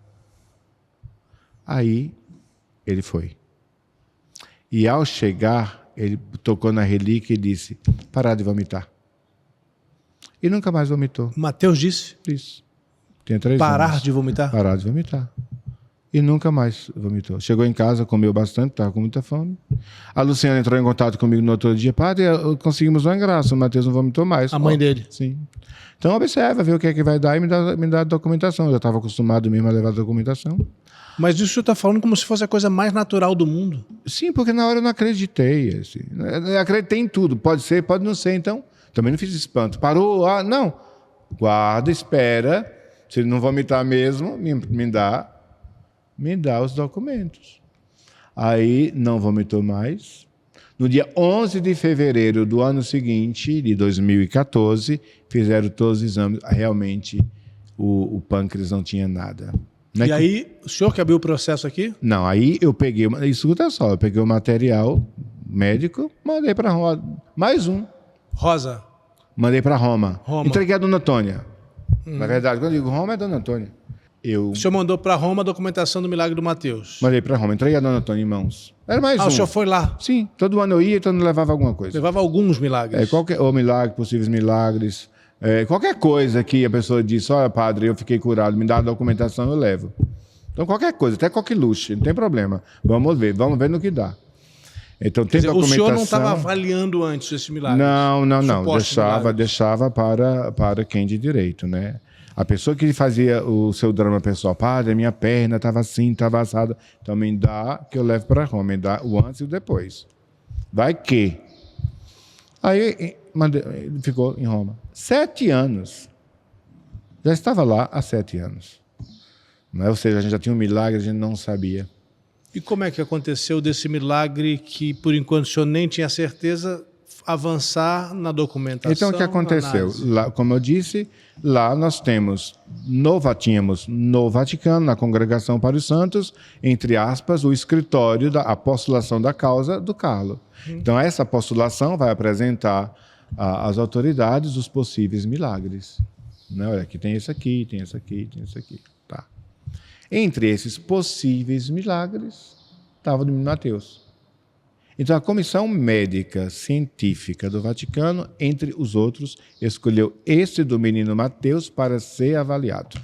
Aí, ele foi. E ao chegar, ele tocou na relíquia e disse, parar de vomitar. E nunca mais vomitou. Mateus disse? Isso. Tinha 3 Parar anos. de vomitar? Parar de vomitar. E nunca mais vomitou. Chegou em casa, comeu bastante, estava com muita fome. A Luciana entrou em contato comigo no outro dia. Padre, conseguimos uma graça, o Mateus não vomitou mais. A mãe dele? Sim. Então observa, vê o que é que vai dar e me dá a documentação. Eu já estava acostumado mesmo a levar a documentação. Mas isso o senhor está falando como se fosse a coisa mais natural do mundo. Sim, porque na hora eu não acreditei. Assim. Eu acreditei em tudo. Pode ser, pode não ser. Então, também não fiz espanto. Parou, não. Guarda, espera. Se ele não vomitar mesmo, me dá os documentos. Aí não vomitou mais. No dia 11 de fevereiro do ano seguinte, de 2014, fizeram todos os exames. Realmente, o pâncreas não tinha nada. E aí, o senhor que abriu o processo aqui? Não, aí eu peguei, escuta só, eu peguei o material médico, mandei para Roma. Mais um. Rosa. Mandei para Roma. Entreguei a Dona Antônia. Na verdade, quando eu digo Roma, é Dona Antônia. O senhor mandou para Roma a documentação do milagre do Mateus? Mandei para Roma, entreguei a Dona Antônia em mãos. Era mais um. O senhor foi lá? Sim, todo ano eu ia e todo ano levava alguma coisa. Levava alguns milagres? Ou milagre, possíveis milagres. Qualquer coisa que a pessoa disse, olha, padre, eu fiquei curado, me dá a documentação, eu levo. Então, qualquer coisa, até coqueluche, não tem problema. Vamos ver no que dá. Então, tem documentação. O senhor não estava avaliando antes esse milagre? Não. Deixava para quem de direito, né? A pessoa que fazia o seu drama pessoal, padre, minha perna estava assim, estava assada, então me dá que eu levo para Roma, me dá o antes e o depois. Vai que. Aí ele ficou em Roma. 7 anos. Já estava lá há 7 anos. Ou seja, a gente já tinha um milagre, a gente não sabia. E como é que aconteceu desse milagre que, por enquanto, o senhor nem tinha certeza, avançar na documentação? Então, o que aconteceu? Lá, como eu disse, lá nós tínhamos no Vaticano, na Congregação para os Santos, entre aspas, o escritório da apostolação da causa do Carlo. Então, essa apostolação vai apresentar às autoridades os possíveis milagres. Olha, aqui tem esse aqui, tem esse aqui, tem esse aqui. Tá. Entre esses possíveis milagres, estava o menino Mateus. Então, a Comissão Médica Científica do Vaticano, entre os outros, escolheu esse do menino Mateus para ser avaliado,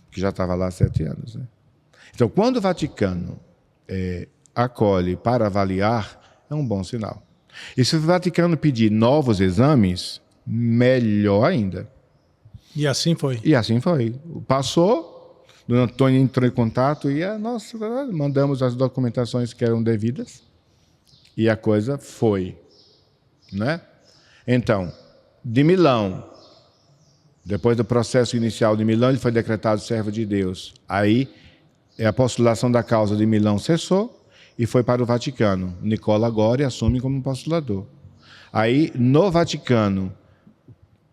que já estava lá há 7 anos. Né? Então, quando o Vaticano acolhe para avaliar, é um bom sinal. E se o Vaticano pedir novos exames, melhor ainda. E assim foi? E assim foi. Passou, o Dona Antônia entrou em contato e nós mandamos as documentações que eram devidas e a coisa foi. Né? Então, de Milão, depois do processo inicial de Milão, ele foi decretado servo de Deus. Aí, a postulação da causa de Milão cessou e foi para o Vaticano. Nicola Gori assume como postulador. Aí, no Vaticano,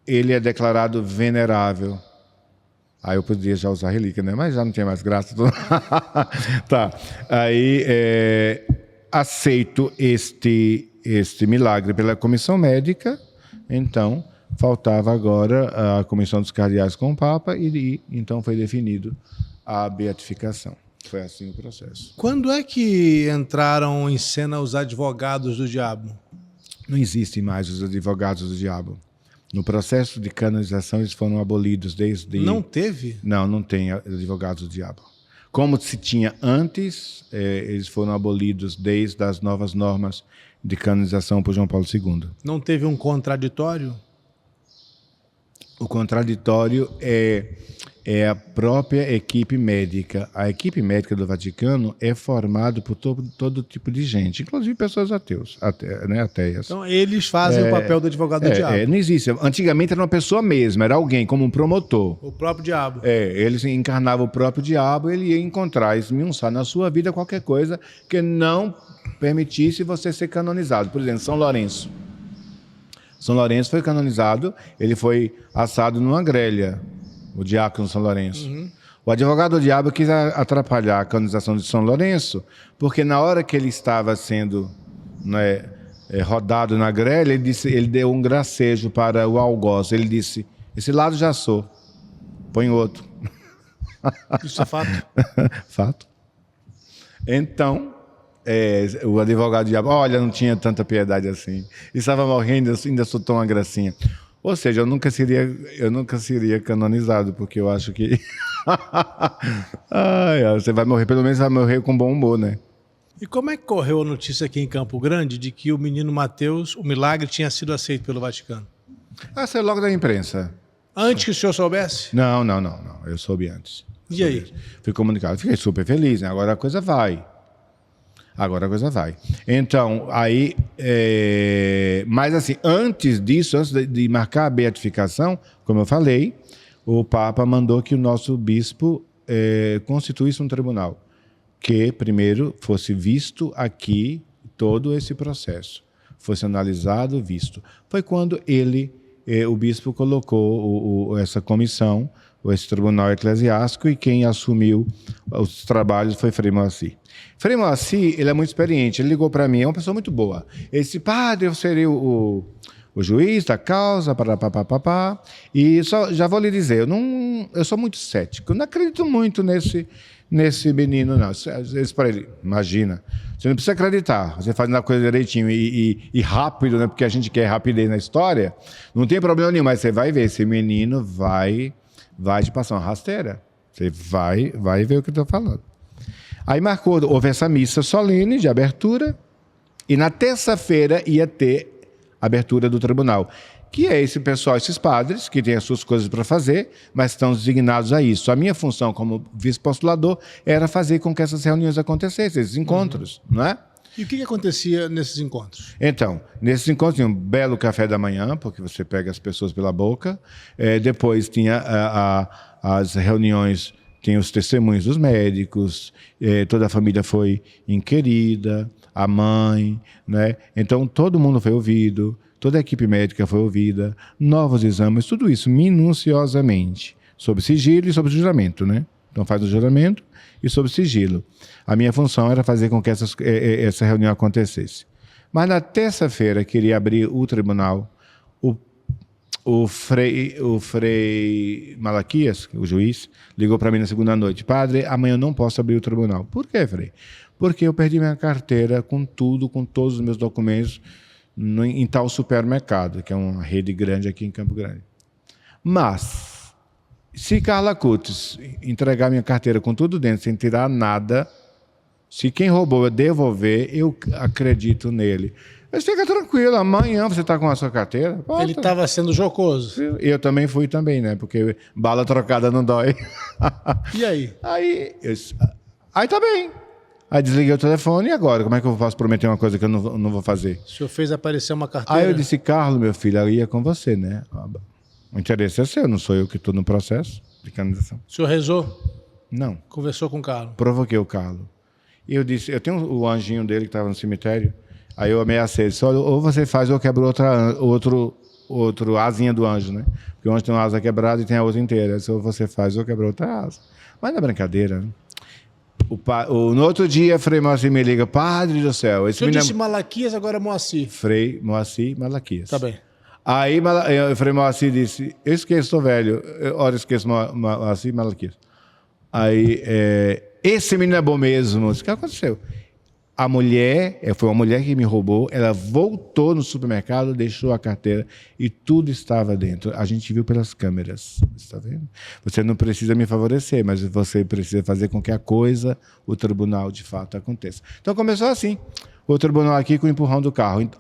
ele é declarado venerável. Aí eu podia já usar relíquia, né? Mas já não tem mais graça. Tá. Aí, aceito este milagre pela comissão médica, então faltava agora a comissão dos cardeais com o Papa e então foi definido a beatificação. Foi assim o processo. Quando é que entraram em cena os advogados do diabo? Não existem mais os advogados do diabo. No processo de canonização eles foram abolidos desde... Não teve? Não tem advogados do diabo. Como se tinha antes, eles foram abolidos desde as novas normas de canonização por João Paulo II. Não teve um contraditório? O contraditório é a própria equipe médica. A equipe médica do Vaticano é formada por todo tipo de gente, inclusive pessoas ateias. Então, eles fazem o papel do advogado do diabo. Não existe. Antigamente era uma pessoa mesmo, era alguém, como um promotor. O próprio diabo. Eles encarnavam o próprio diabo, ele ia encontrar, esmiuçar na sua vida qualquer coisa que não permitisse você ser canonizado. Por exemplo, São Lourenço. São Lourenço foi canonizado, ele foi assado numa grelha, o diácono São Lourenço. O advogado do diabo quis atrapalhar a canonização de São Lourenço, porque na hora que ele estava sendo, né, rodado na grelha, ele deu um gracejo para o algoz. Ele disse, esse lado já sou, põe outro. Isso é fato? Fato. Então, o advogado do diabo, olha, não tinha tanta piedade assim. Estava morrendo, ainda soltou uma gracinha. Ou seja, eu nunca seria canonizado, porque eu acho que você vai morrer, pelo menos vai morrer com bom humor, né? E como é que correu a notícia aqui em Campo Grande de que o menino Mateus, o milagre, tinha sido aceito pelo Vaticano? Saiu logo da imprensa. Antes que o senhor soubesse? Não. Eu soube antes. E aí? Fui comunicado. Fiquei super feliz, né? Agora a coisa vai. Então, aí... Mas, assim, antes disso, antes de marcar a beatificação, como eu falei, o Papa mandou que o nosso bispo constituísse um tribunal, que, primeiro, fosse visto aqui todo esse processo. Fosse analisado, visto. Foi quando o bispo colocou essa comissão, esse tribunal eclesiástico, e quem assumiu os trabalhos foi Frei Moacir. Frei Moacir, ele é muito experiente, ele ligou para mim, é uma pessoa muito boa. Ele disse, padre, eu serei o juiz da causa, e já vou lhe dizer, eu sou muito cético, eu não acredito muito nesse menino, não. Eu disse para ele, imagina, você não precisa acreditar, você fazendo a coisa direitinho e rápido, né, porque a gente quer rapidez na história, não tem problema nenhum, mas você vai ver, esse menino vai te passar uma rasteira. Você vai ver o que eu estou falando. Aí houve essa missa solene de abertura, e na terça-feira ia ter abertura do tribunal, que é esse pessoal, esses padres, que têm as suas coisas para fazer, mas estão designados a isso. A minha função como vice-postulador era fazer com que essas reuniões acontecessem, esses encontros, não é? E o que acontecia nesses encontros? Então, nesses encontros tinha um belo café da manhã, porque você pega as pessoas pela boca. Depois tinha as reuniões, tinha os testemunhos dos médicos, toda a família foi inquirida, a mãe, né? Então todo mundo foi ouvido, toda a equipe médica foi ouvida, novos exames, tudo isso minuciosamente, sob sigilo e sob juramento, né? Então faz o juramento e sob sigilo. A minha função era fazer com que essa reunião acontecesse. Mas na terça-feira queria abrir o tribunal, o Frei Malaquias, o juiz, ligou para mim na segunda noite, padre, amanhã eu não posso abrir o tribunal. Por quê, Frei? Porque eu perdi minha carteira com tudo, com todos os meus documentos, em tal supermercado, que é uma rede grande aqui em Campo Grande. Mas, se Carla Cutis entregar minha carteira com tudo dentro, sem tirar nada, se quem roubou eu devolver, eu acredito nele. Mas fica tranquilo, amanhã você está com a sua carteira. Pode. Ele estava sendo jocoso. Eu também fui também, né? Porque bala trocada não dói. E aí? Aí tá bem. Aí desliguei o telefone, e agora? Como é que eu posso prometer uma coisa que eu não vou fazer? O senhor fez aparecer uma carteira? Aí eu disse, Carlos, meu filho, aí é com você, né? O interesse é seu, não sou eu que estou no processo de canonização. O senhor rezou? Não. Conversou com o Carlos? Provoquei o Carlos. E eu disse, eu tenho o anjinho dele que estava no cemitério, aí eu ameacei, disse, olha, ou você faz ou eu quebro outro asinha do anjo, né? Porque o anjo tem uma asa quebrada e tem a outra inteira. Se você faz ou quebra outra asa. Mas não é brincadeira, né? No outro dia, Frei Moacir me liga, padre do céu. O senhor disse Malaquias, agora é Moacir. Frei Moacir Malaquias. Tá bem. Aí Frei Moacir disse, eu esqueço, estou velho. Ora, esqueço Moacir Malaquias. Aí, esse menino é bom mesmo. O que aconteceu? A mulher, foi uma mulher que me roubou, ela voltou no supermercado, deixou a carteira e tudo estava dentro. A gente viu pelas câmeras, está vendo? Você não precisa me favorecer, mas você precisa fazer com que o tribunal de fato aconteça. Então começou assim, o tribunal aqui com o empurrão do Carlos.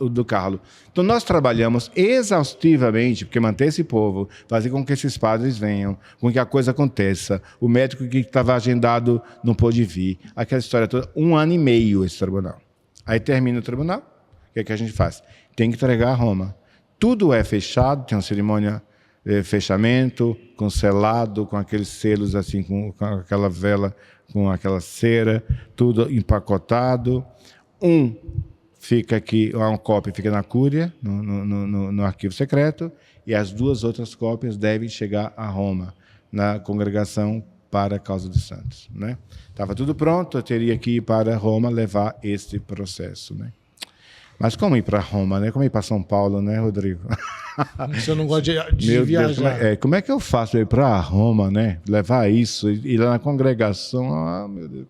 Então nós trabalhamos exaustivamente, porque manter esse povo, fazer com que esses padres venham, com que a coisa aconteça. O médico que estava agendado não pôde vir. Aquela história toda, 1 ano e meio esse tribunal. Aí termina o tribunal, o que é que a gente faz? Tem que entregar a Roma. Tudo é fechado, tem uma cerimônia de fechamento, com selado, com aqueles selos assim, com aquela vela, com aquela cera, tudo empacotado. Fica aqui, uma cópia fica na Cúria, no arquivo secreto, e as 2 outras cópias devem chegar a Roma, na congregação para a causa dos santos, né? Estava tudo pronto, eu teria que ir para Roma levar este processo, né? Mas como ir para Roma, né? Como ir para São Paulo, né, Rodrigo? Você não gosta de Meu viajar. Deus, como é que eu faço ir para Roma, né? Levar isso, ir lá na congregação, meu Deus,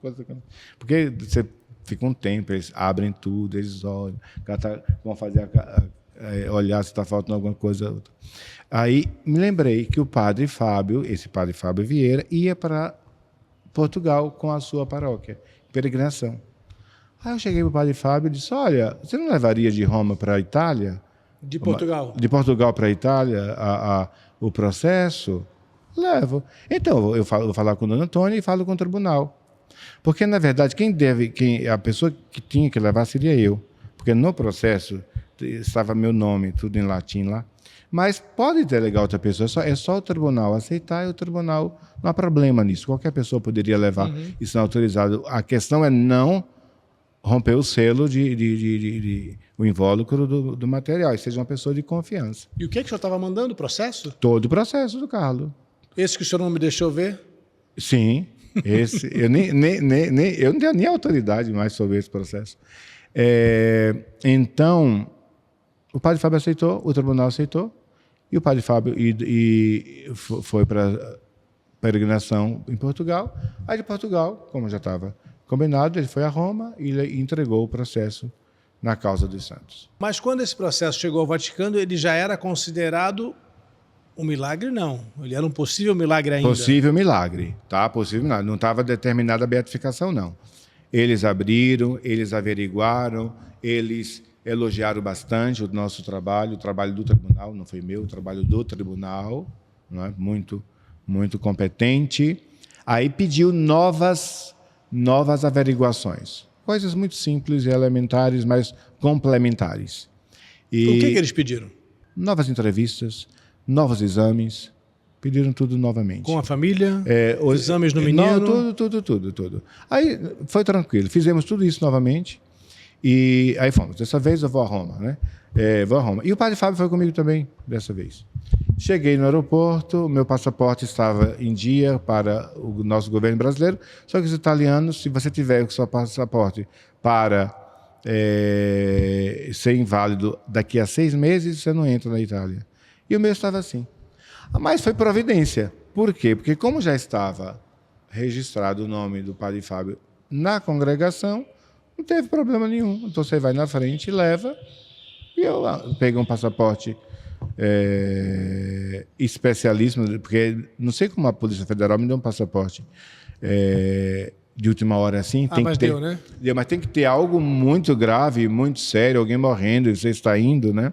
porque você fica um tempo, eles abrem tudo, eles olham, vão fazer olhar se está faltando alguma coisa. Aí me lembrei que o padre Fábio, esse padre Fábio Vieira, ia para Portugal com a sua paróquia, peregrinação. Aí eu cheguei para o padre Fábio e disse, olha, você não levaria de Roma para a Itália? De Portugal? De Portugal para a Itália, o processo? Levo. Então, eu vou falar com o Dona Antônia e falo com o tribunal. Porque, na verdade, a pessoa que tinha que levar seria eu. Porque no processo estava meu nome, tudo em latim lá. Mas pode delegar outra pessoa, é só o tribunal aceitar e o tribunal não há problema nisso. Qualquer pessoa poderia levar, isso não é autorizado. A questão é não romper o selo o invólucro do material, e seja uma pessoa de confiança. E o que o senhor estava mandando, o processo? Todo o processo do Carlos. Esse que o senhor não me deixou ver? Sim, esse. eu não tenho nem autoridade mais sobre esse processo. Então, o padre Fábio aceitou, o tribunal aceitou, e o padre Fábio foi para a peregrinação em Portugal. Aí de Portugal, como já estava combinado, ele foi a Roma e ele entregou o processo na causa dos santos. Mas quando esse processo chegou ao Vaticano, ele já era considerado um milagre, não? Ele era um possível milagre ainda? Possível milagre, tá? Possível milagre. Não estava determinada a beatificação, não. Eles abriram, eles averiguaram, eles elogiaram bastante o nosso trabalho, o trabalho do tribunal, não foi meu, o trabalho do tribunal, não é? Muito, muito competente. Aí pediu novas averiguações. Coisas muito simples e elementares, mas complementares. E o que eles pediram? Novas entrevistas, novos exames, pediram tudo novamente. Com a família? Os exames no menino? Não, tudo. Aí foi tranquilo, fizemos tudo isso novamente e aí fomos. Dessa vez eu vou a Roma, né? Vou a Roma. E o padre Fábio foi comigo também, dessa vez. Cheguei no aeroporto, meu passaporte estava em dia para o nosso governo brasileiro, só que os italianos, se você tiver o seu passaporte para ser inválido daqui a 6 meses, você não entra na Itália. E o meu estava assim. Mas foi providência. Por quê? Porque como já estava registrado o nome do padre Fábio na congregação, não teve problema nenhum. Então você vai na frente e leva. E eu peguei um passaporte especialíssimo, porque não sei como a Polícia Federal me deu um passaporte de última hora assim. Mas deu, né? Mas tem que ter algo muito grave, muito sério, alguém morrendo e você está indo, né?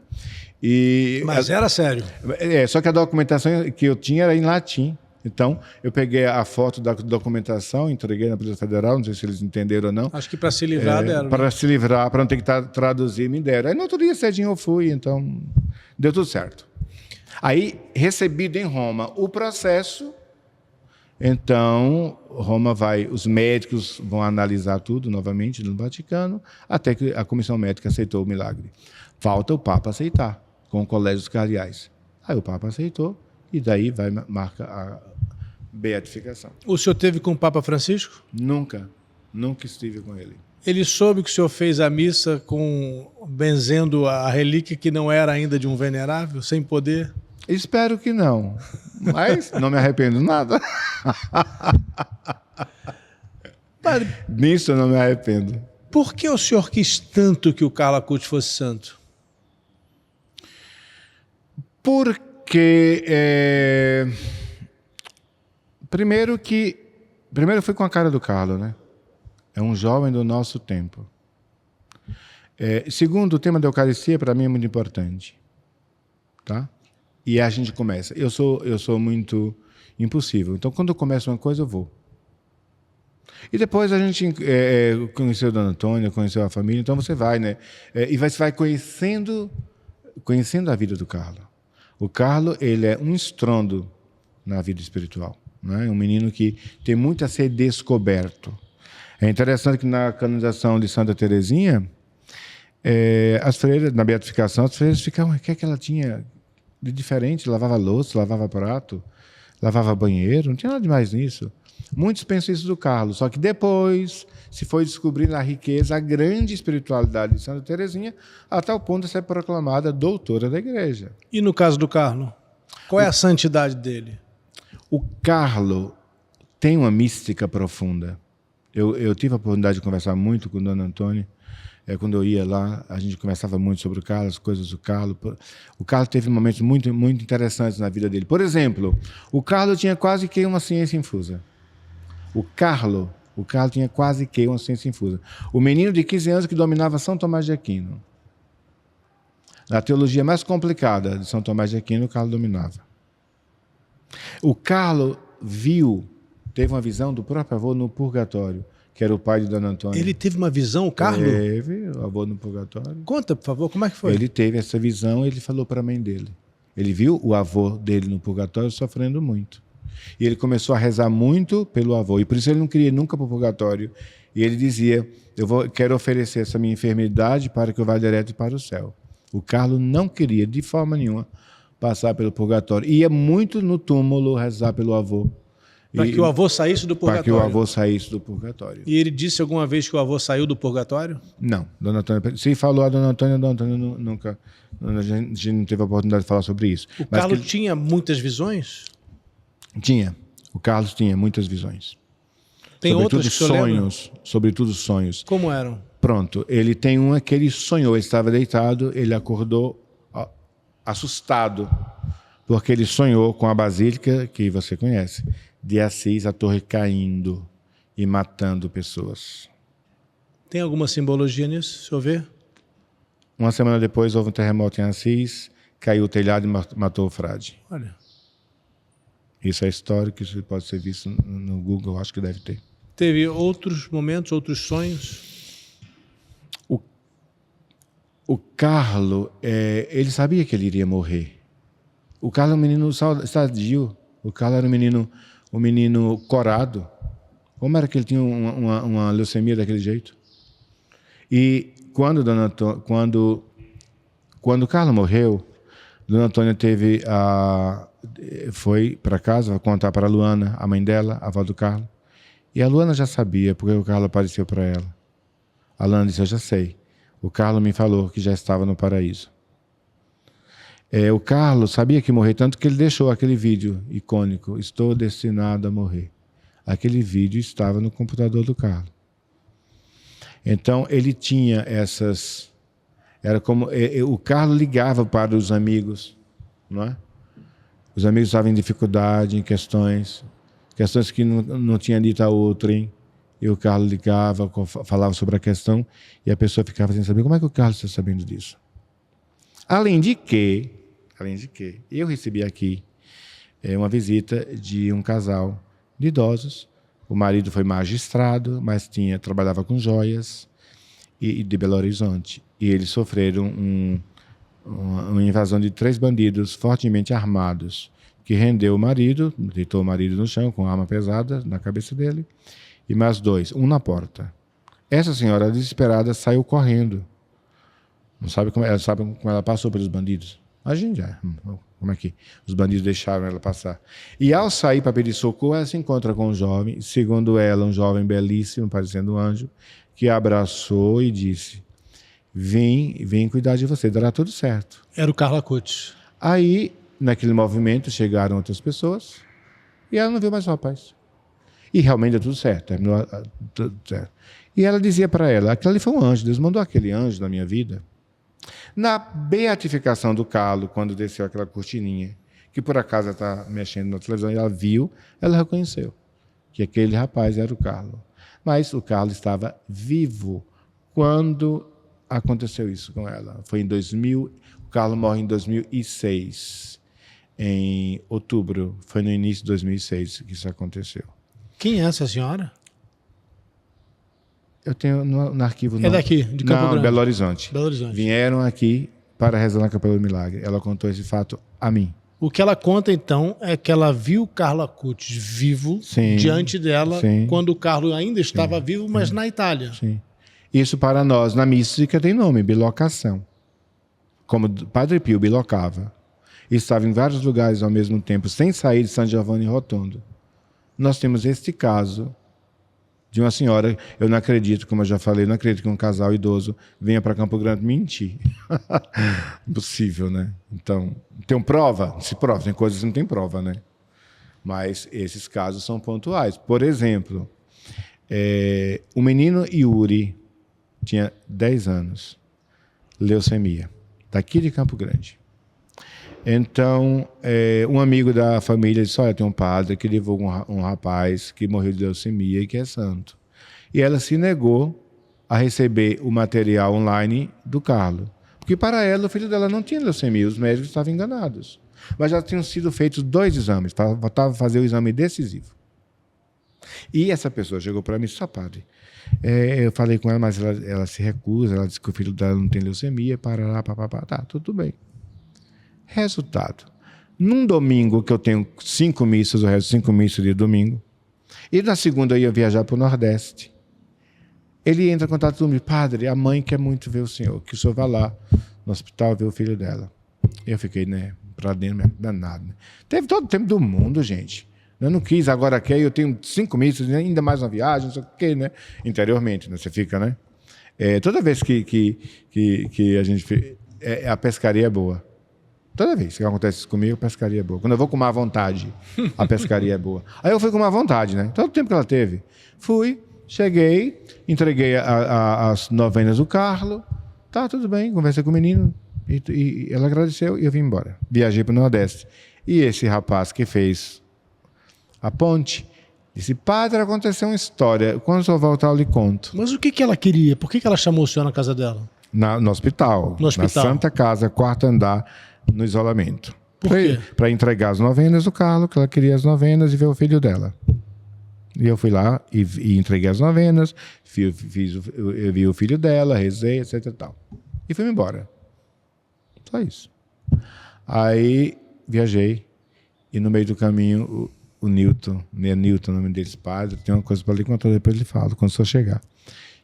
Mas era sério. Só que a documentação que eu tinha era em latim. Então, eu peguei a foto da documentação, entreguei na Polícia Federal, não sei se eles entenderam ou não. Acho que para se livrar deram. Para se livrar, para não ter que traduzir, me deram. Aí no outro dia, cedinho, eu fui, então deu tudo certo. Aí, recebido em Roma o processo, então, Roma os médicos vão analisar tudo novamente no Vaticano, até que a comissão médica aceitou o milagre. Falta o Papa aceitar, com o Colégio dos Cardeais. Aí o Papa aceitou, e daí marca a beatificação. O senhor teve com o Papa Francisco? Nunca estive com ele. Ele soube que o senhor fez a missa benzendo a relíquia que não era ainda de um venerável, sem poder? Espero que não, mas não me arrependo nada. Padre, nisso eu não me arrependo. Por que o senhor quis tanto que o Carlo Acutis fosse santo? Porque primeiro eu fui com a cara do Carlos, né? É um jovem do nosso tempo. Segundo, o tema da Eucaristia para mim é muito importante, tá? E a gente começa. Eu sou muito impossível. Então, quando eu começo uma coisa, eu vou. E depois a gente conheceu a Dona Antônia, conheceu a família, então você vai, né? E você vai conhecendo a vida do Carlos. O Carlos, ele é um estrondo na vida espiritual, né? Um menino que tem muito a ser descoberto. É interessante que na canonização de Santa Teresinha, as freiras, na beatificação, as freiras ficavam, o que é que ela tinha de diferente? Lavava louça, lavava prato, lavava banheiro, não tinha nada demais nisso. Muitos pensam isso do Carlos, só que depois se foi descobrindo a riqueza, a grande espiritualidade de Santa Teresinha, a tal ponto de ser proclamada doutora da igreja. E no caso do Carlo? Qual é a santidade dele? O Carlo tem uma mística profunda. Eu tive a oportunidade de conversar muito com o Dona Antônia. Quando eu ia lá, a gente conversava muito sobre o Carlos, as coisas do Carlos. O Carlos teve momentos muito, muito interessantes na vida dele. Por exemplo, o Carlos tinha quase que uma ciência infusa. O Carlos tinha quase que uma ciência infusa. O menino de 15 anos que dominava São Tomás de Aquino. A teologia mais complicada de São Tomás de Aquino, o Carlos dominava. O Carlos teve uma visão do próprio avô no purgatório, que era o pai de Dona Antônia. Ele teve uma visão, o Carlo? Teve, o avô no purgatório. Conta, por favor, como é que foi? Ele teve essa visão e ele falou para a mãe dele. Ele viu o avô dele no purgatório sofrendo muito. E ele começou a rezar muito pelo avô. E por isso ele não queria ir nunca para o purgatório. E ele dizia, quero oferecer essa minha enfermidade para que eu vá direto para o céu. O Carlos não queria, de forma nenhuma, passar pelo purgatório. Ia muito no túmulo rezar pelo avô. Para que o avô saísse do purgatório? Para que o avô saísse do purgatório. E ele disse alguma vez que o avô saiu do purgatório? Não. Dona Antônia, se falou a Dona Antônia nunca... A gente não teve a oportunidade de falar sobre isso. O Carlos tinha muitas visões? Tinha. O Carlos tinha muitas visões. Tem outras que sonhos, sobretudo sonhos. Como eram? Pronto. Ele tem uma que ele sonhou. Ele estava deitado, ele acordou assustado, porque ele sonhou com a basílica, que você conhece, de Assis, a torre caindo e matando pessoas. Tem alguma simbologia nisso? Deixa eu ver. Uma semana depois houve um terremoto em Assis, caiu o telhado e matou o frade. Olha. Isso é histórico, isso pode ser visto no Google, acho que deve ter. Teve outros momentos, outros sonhos? O Carlos, ele sabia que ele iria morrer. O Carlos é um menino sadio. O Carlos era um menino corado. Como era que ele tinha uma leucemia daquele jeito? E quando o Carlos morreu, Dona Antônia foi para casa contar para a Luana, a mãe dela, a avó do Carlos. E a Luana já sabia, porque o Carlos apareceu para ela. A Luana disse, eu já sei. O Carlos me falou que já estava no paraíso. O Carlos sabia que ia morrer, tanto que ele deixou aquele vídeo icônico, estou destinado a morrer. Aquele vídeo estava no computador do Carlos. Então, ele tinha essas... Era como... o Carlos ligava para os amigos, não é? Os amigos estavam em dificuldade, em questões que não tinha dito a outrem. E o Carlos ligava, falava sobre a questão, e a pessoa ficava sem saber como é que o Carlos está sabendo disso. Além de que, eu recebi aqui uma visita de um casal de idosos. O marido foi magistrado, mas trabalhava com joias, e de Belo Horizonte. E eles sofreram uma invasão de 3 bandidos fortemente armados, que rendeu o marido, deitou o marido no chão com arma pesada na cabeça dele, e mais 2, um na porta. Essa senhora, desesperada, saiu correndo. Não sabe como ela passou pelos bandidos. A gente já, como é que os bandidos deixaram ela passar. E ao sair para pedir socorro, ela se encontra com um jovem, segundo ela, um jovem belíssimo, parecendo um anjo, que a abraçou e disse, vem cuidar de você, dará tudo certo. Era o Carlo Acutis. Aí, naquele movimento, chegaram outras pessoas e ela não viu mais o rapaz. E realmente deu tudo certo, terminou tudo certo. E ela dizia para ela, aquele ali foi um anjo, Deus mandou aquele anjo na minha vida. Na beatificação do Carlos, quando desceu aquela cortininha, que por acaso ela está mexendo na televisão, e ela viu, ela reconheceu que aquele rapaz era o Carlos. Mas o Carlos estava vivo quando aconteceu isso com ela. Foi em 2000, o Carlos morre em 2006, em outubro, foi no início de 2006 que isso aconteceu. Quem é essa senhora? Eu tenho no arquivo... É daqui, de Campo Grande? Belo Horizonte. Belo Horizonte. Vieram aqui para rezar na Capela do Milagre. Ela contou esse fato a mim. O que ela conta, então, é que ela viu o Carlo Acutis vivo diante dela, quando o Carlo ainda estava vivo, mas na Itália. Sim. Isso para nós, na mística, tem nome, bilocação. Como Padre Pio bilocava. E estava em vários lugares ao mesmo tempo, sem sair de San Giovanni Rotondo. Nós temos este caso de uma senhora, eu não acredito, como eu já falei, não acredito que um casal idoso venha para Campo Grande mentir. Impossível, né? Então, tem prova? Se prova, tem coisas que não tem prova, né? Mas esses casos são pontuais. Por exemplo, o menino Yuri tinha 10 anos, leucemia, daqui de Campo Grande. Então, um amigo da família disse, olha, tem um padre que levou um rapaz que morreu de leucemia e que é santo. E ela se negou a receber o material online do Carlos. Porque para ela, o filho dela não tinha leucemia, os médicos estavam enganados. Mas já tinham sido feitos 2 exames, faltava fazer o exame decisivo. E essa pessoa chegou para mim e disse, padre, eu falei com ela, mas ela se recusa, ela disse que o filho dela não tem leucemia, parará, papapá, tá, tudo bem. Resultado, num domingo que eu tenho 5 missas, o resto 5 missas de domingo, e na segunda eu ia viajar para o Nordeste. Ele entra em contato comigo, padre, a mãe quer muito ver o senhor, que o senhor vá lá no hospital ver o filho dela. Eu fiquei, para dentro, danado. Né? Teve todo o tempo do mundo, gente. Eu não quis, agora quer, eu tenho 5 missas, ainda mais uma viagem, não sei o quê, né? Interiormente, né? Você fica, né? Toda vez que a gente... a pescaria é boa. Toda vez que acontece isso comigo, a pescaria é boa. Quando eu vou com má vontade, a pescaria é boa. Aí eu fui com má vontade, né? Todo o tempo que ela teve. Fui, cheguei, entreguei as novenas do Carlos. Tá, tudo bem, conversei com o menino. E ela agradeceu e eu vim embora. Viajei para o Nordeste. E esse rapaz que fez a ponte disse, padre, aconteceu uma história. Quando o senhor voltar, eu lhe conto. Mas o que ela queria? Por que ela chamou o senhor na casa dela? No hospital. No hospital. Na Santa Casa, 4º andar, no isolamento. Por quê? Para entregar as novenas do Carlos, que ela queria as novenas e ver o filho dela. E eu fui lá e entreguei as novenas, eu vi o filho dela, rezei, etc e tal. E fui embora. Só isso. Aí viajei e no meio do caminho o Newton, né, Newton, o nome deles, padre, tem uma coisa para lhe contar, depois ele fala, quando só chegar.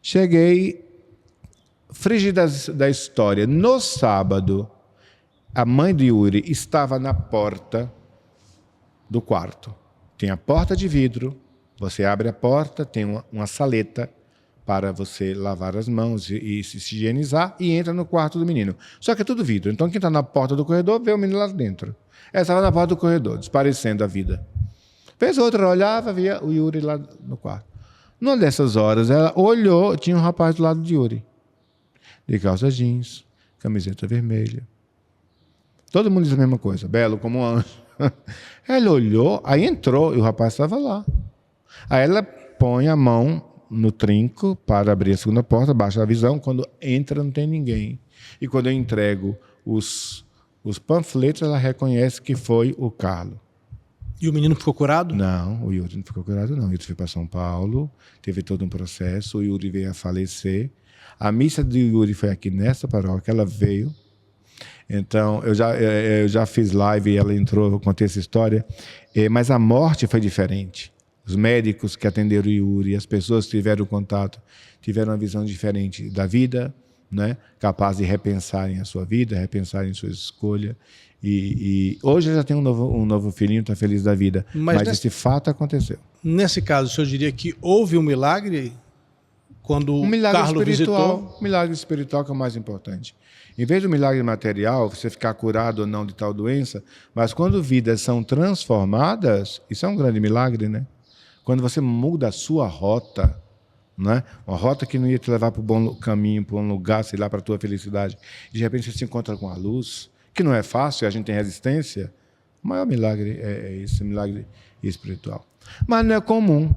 Cheguei, frigir da história, no sábado, a mãe de Yuri estava na porta do quarto. Tem a porta de vidro, você abre a porta, tem uma saleta para você lavar as mãos e se higienizar e entra no quarto do menino. Só que é tudo vidro, então quem está na porta do corredor vê o menino lá dentro. Ela estava na porta do corredor, desaparecendo a vida. Fez outra, olhava, via o Yuri lá no quarto. Numa dessas horas, ela olhou, tinha um rapaz do lado de Yuri. De calça jeans, camiseta vermelha. Todo mundo diz a mesma coisa, belo como um anjo. Ela olhou, aí entrou e o rapaz estava lá. Aí ela põe a mão no trinco para abrir a segunda porta, baixa a visão, quando entra não tem ninguém. E quando eu entrego os panfletos, ela reconhece que foi o Carlos. E o menino ficou curado? Não, o Yuri não ficou curado, não. O Yuri foi para São Paulo, teve todo um processo, o Yuri veio a falecer. A missa de Yuri foi aqui nessa paróquia, ela veio. Então, eu já fiz live e ela entrou, eu contei essa história. Mas a morte foi diferente. Os médicos que atenderam o Yuri, as pessoas que tiveram contato, tiveram uma visão diferente da vida, né? Capaz de repensarem a sua vida, repensarem suas escolhas. E hoje já tem um novo filhinho, está feliz da vida. Mas esse fato aconteceu. Nesse caso, o senhor diria que houve um milagre quando o Carlos visitou? Um milagre espiritual que é o mais importante. Em vez do milagre material, você ficar curado ou não de tal doença, mas quando vidas são transformadas, isso é um grande milagre, né? Quando você muda a sua rota, né? Uma rota que não ia te levar para o bom caminho, para um lugar, sei lá, para a tua felicidade, de repente você se encontra com a luz, que não é fácil, a gente tem resistência. O maior milagre é esse milagre espiritual. Mas não é comum.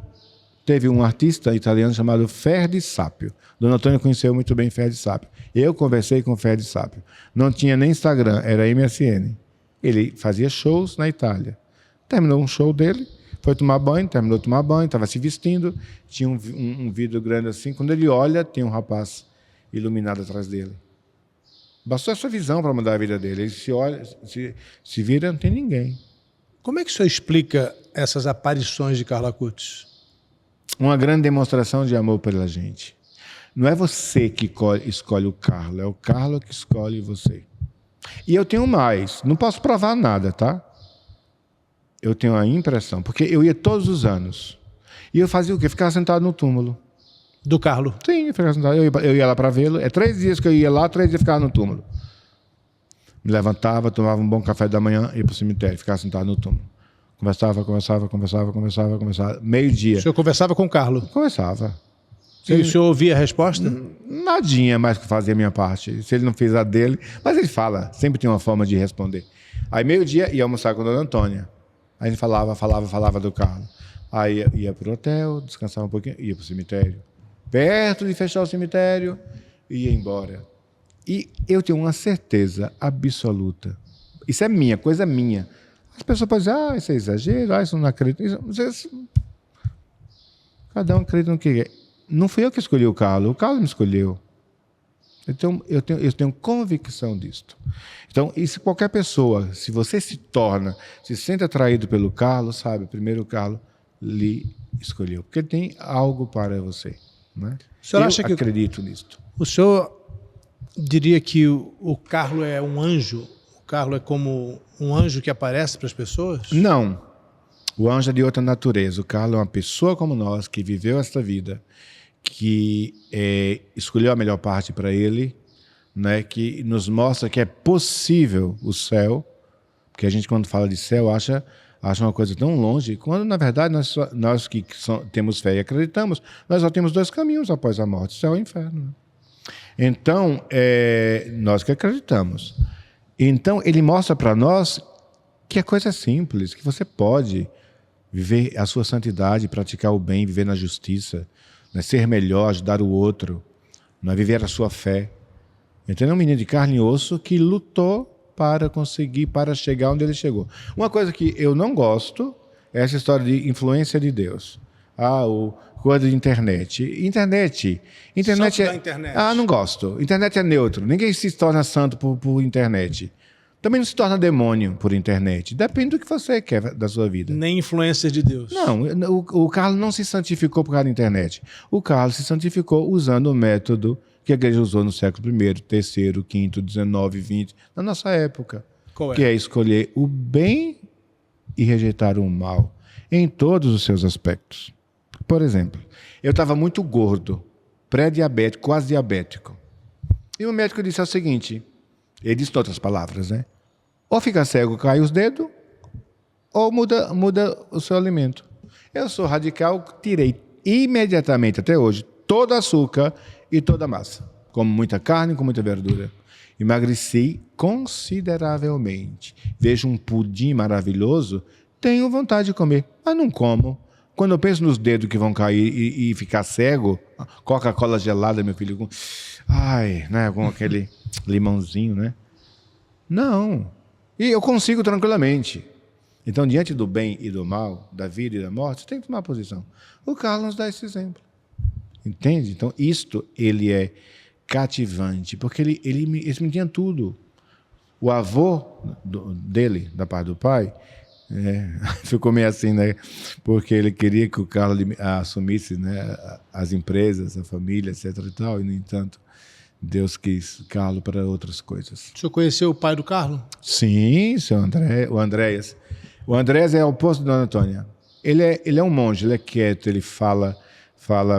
Teve um artista italiano chamado Ferdi Sapio. Dona Antônia conheceu muito bem Ferdi Sapio. Eu conversei com Ferdi Sapio. Não tinha nem Instagram, era MSN. Ele fazia shows na Itália. Terminou um show dele, foi tomar banho, terminou de tomar banho, estava se vestindo, tinha um vidro grande assim. Quando ele olha, tem um rapaz iluminado atrás dele. Bastou essa visão para mudar a vida dele. Ele se olha, se vira, não tem ninguém. Como é que o senhor explica essas aparições de Carla Acutis? Uma grande demonstração de amor pela gente. Não é você que escolhe o Carlos, é o Carlos que escolhe você. E eu tenho mais, não posso provar nada, tá? eu tenho a impressão, porque eu ia todos os anos, e eu fazia o quê? Ficava sentado no túmulo. Do Carlo? Sim, eu ficava sentado. Eu ia lá para vê-lo. 3 dias que eu ia lá, 3 dias eu ficava no túmulo. Me levantava, tomava um bom café da manhã, ia para o cemitério, ficava sentado no túmulo. Conversava. Meio-dia. O senhor conversava com o Carlo? Conversava. E o senhor ouvia a resposta? Nadinha mais que fazia a minha parte. Se ele não fez a dele, mas ele fala, sempre tem uma forma de responder. Aí meio-dia ia almoçar com a dona Antônia. Aí ele falava do Carlo. Aí ia para o hotel, descansava um pouquinho, ia para o cemitério. Perto de fechar o cemitério, ia embora. E eu tenho uma certeza absoluta. Isso é minha, coisa minha. As pessoas podem dizer, isso é exagero, isso não acredito. Cada um acredita no que é. Não fui eu que escolhi o Carlo me escolheu. Eu tenho convicção disto. Então, e se qualquer pessoa, se você se sente atraído pelo Carlo, sabe, primeiro o Carlo lhe escolheu. Porque ele tem algo para você. Né? O senhor eu acha que acredito nisto. O senhor diria que o Carlo é um anjo? O Carlo é como um anjo que aparece para as pessoas? Não. O anjo é de outra natureza. O Carlo é uma pessoa como nós, que viveu esta vida, que escolheu a melhor parte para ele, né, que nos mostra que é possível o céu, porque a gente, quando fala de céu, acha uma coisa tão longe, quando, na verdade, nós que temos fé e acreditamos, nós só temos 2 caminhos após a morte, o céu e o inferno. Então, nós que acreditamos. Então, ele mostra para nós que a coisa é simples, que você pode viver a sua santidade, praticar o bem, viver na justiça, né, ser melhor, ajudar o outro, né, viver a sua fé. Então, é um menino de carne e osso que lutou para chegar onde ele chegou. Uma coisa que eu não gosto é essa história de influência de Deus. Coisa de internet. Internet da internet. Não gosto. Internet é neutro. Ninguém se torna santo por internet. Também não se torna demônio por internet. Depende do que você quer da sua vida. Nem influência de Deus. Não, o Carlos não se santificou por causa da internet. O Carlos se santificou usando o método que a igreja usou no século I, III, V, XIX, XX, na nossa época. Qual é? Que é escolher o bem e rejeitar o mal em todos os seus aspectos. Por exemplo, eu estava muito gordo, pré-diabético, quase diabético. E o médico disse o seguinte, ele disse em outras palavras, né? Ou fica cego, cai os dedos, ou muda o seu alimento. Eu sou radical, tirei imediatamente, até hoje, todo açúcar e toda a massa. Como muita carne, com muita verdura. Emagreci consideravelmente. Vejo um pudim maravilhoso, tenho vontade de comer, mas não como. Quando eu penso nos dedos que vão cair e ficar cego, Coca-Cola gelada, meu filho, com aquele limãozinho, né? Não. E eu consigo tranquilamente. Então, diante do bem e do mal, da vida e da morte, você tem que tomar posição. O Carlos nos dá esse exemplo. Entende? Então, ele é cativante, porque ele me tinha tudo. O avô dele, da parte do pai, ficou meio assim, né? Porque ele queria que o Carlos assumisse, né, as empresas, a família, etc. e tal, e, no entanto, Deus quis Carlos para outras coisas. O senhor conheceu o pai do Carlos? Sim, o Andréas. O Andréas é o oposto da Dona Antônia. Ele é um monge, ele é quieto, ele fala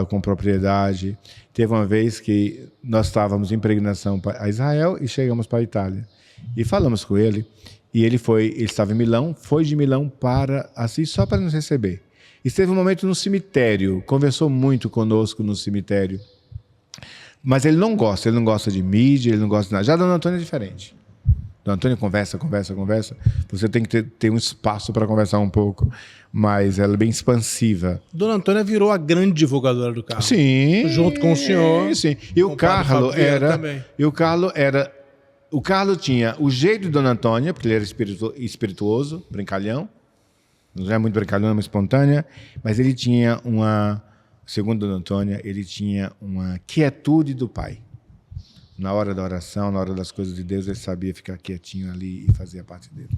com propriedade. Teve uma vez que nós estávamos em peregrinação a Israel e chegamos para a Itália. E falamos com ele, e ele estava em Milão, foi de Milão para Assis só para nos receber. E esteve um momento no cemitério, conversou muito conosco no cemitério. Mas ele não gosta de mídia, ele não gosta de nada. Já a Dona Antônia é diferente. Dona Antônia conversa. Você tem que ter um espaço para conversar um pouco, mas ela é bem expansiva. Dona Antônia virou a grande divulgadora do Carlos. Sim. Junto com o senhor. Sim. E o Carlos era... O Carlos tinha o jeito de Dona Antônia, porque ele era espirituoso, brincalhão. Não é muito brincalhão, é muito espontânea. Mas ele tinha segundo Dona Antônia, ele tinha uma quietude do pai. Na hora da oração, na hora das coisas de Deus, ele sabia ficar quietinho ali e fazer a parte dele.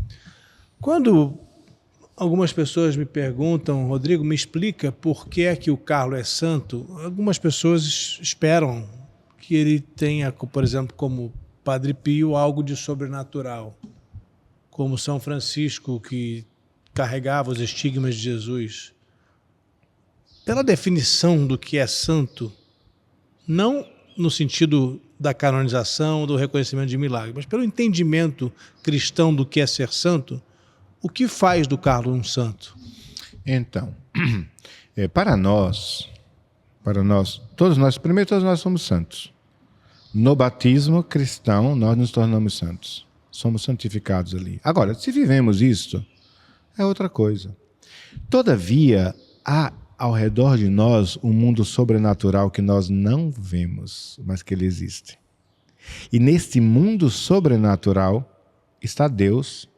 Quando algumas pessoas me perguntam, Rodrigo, me explica por que é que o Carlos é santo, algumas pessoas esperam que ele tenha, por exemplo, como Padre Pio, algo de sobrenatural. Como São Francisco, que carregava os estigmas de Jesus, pela definição do que é santo, não no sentido da canonização, do reconhecimento de milagre, mas pelo entendimento cristão do que é ser santo, o que faz do Carlos um santo? Então, para nós, todos nós somos santos. No batismo cristão, nós nos tornamos santos. Somos santificados ali. Agora, se vivemos isto, é outra coisa. Todavia, há ao redor de nós um mundo sobrenatural que nós não vemos, mas que ele existe. E neste mundo sobrenatural está Deus,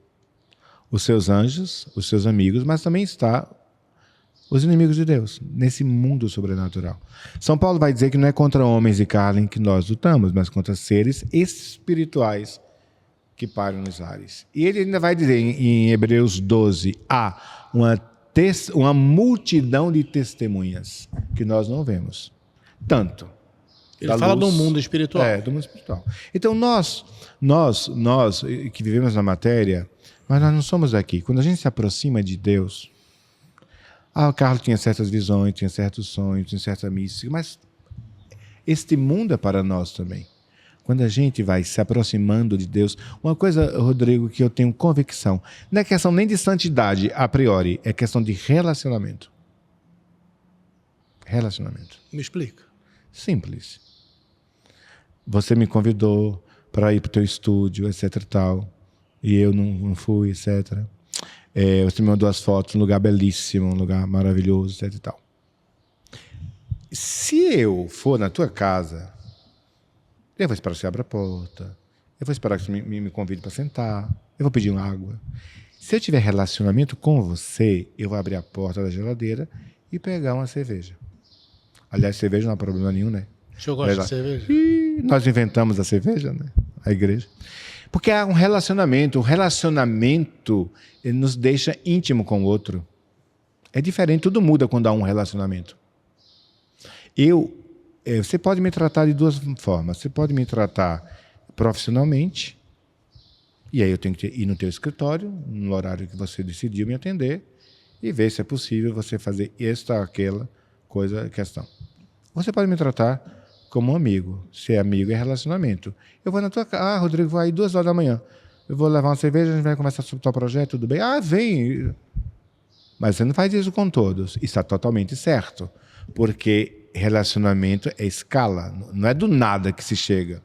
os seus anjos, os seus amigos, mas também está os inimigos de Deus, nesse mundo sobrenatural. São Paulo vai dizer que não é contra homens e carne que nós lutamos, mas contra seres espirituais que param nos ares. E ele ainda vai dizer em Hebreus 12, há uma multidão de testemunhas que nós não vemos. Tanto. Ele fala do mundo espiritual. Do mundo espiritual. Então nós que vivemos na matéria, mas nós não somos daqui. Quando a gente se aproxima de Deus, o Carlos tinha certas visões, tinha certos sonhos, tinha certa mística, mas este mundo é para nós também. Quando a gente vai se aproximando de Deus, uma coisa, Rodrigo, que eu tenho convicção, não é questão nem de santidade a priori, é questão de relacionamento. Relacionamento. Me explica. Simples. Você me convidou para ir para o teu estúdio, etc e tal, e eu não fui, etc. Você me mandou as fotos, um lugar belíssimo, um lugar maravilhoso, etc e tal. Se eu for na tua casa, eu vou esperar que você abra a porta, eu vou esperar que você me convide para sentar, eu vou pedir uma água. Se eu tiver relacionamento com você, eu vou abrir a porta da geladeira e pegar uma cerveja. Aliás, cerveja não há problema nenhum, né? O senhor gosta de cerveja? E nós inventamos a cerveja, né? A igreja. Porque há um relacionamento. O relacionamento ele nos deixa íntimo com o outro. É diferente, tudo muda quando há um relacionamento. Você pode me tratar de duas formas. Você pode me tratar profissionalmente, e aí eu tenho que ir no teu escritório, no horário que você decidiu me atender, e ver se é possível você fazer esta ou aquela questão. Você pode me tratar como um amigo. Se é amigo, é relacionamento. Eu vou na tua casa. Rodrigo, vai 2h da manhã. Eu vou levar uma cerveja, a gente vai conversar sobre o teu projeto, tudo bem? Vem. Mas você não faz isso com todos. Está totalmente certo. Porque relacionamento é escala. Não é do nada que se chega.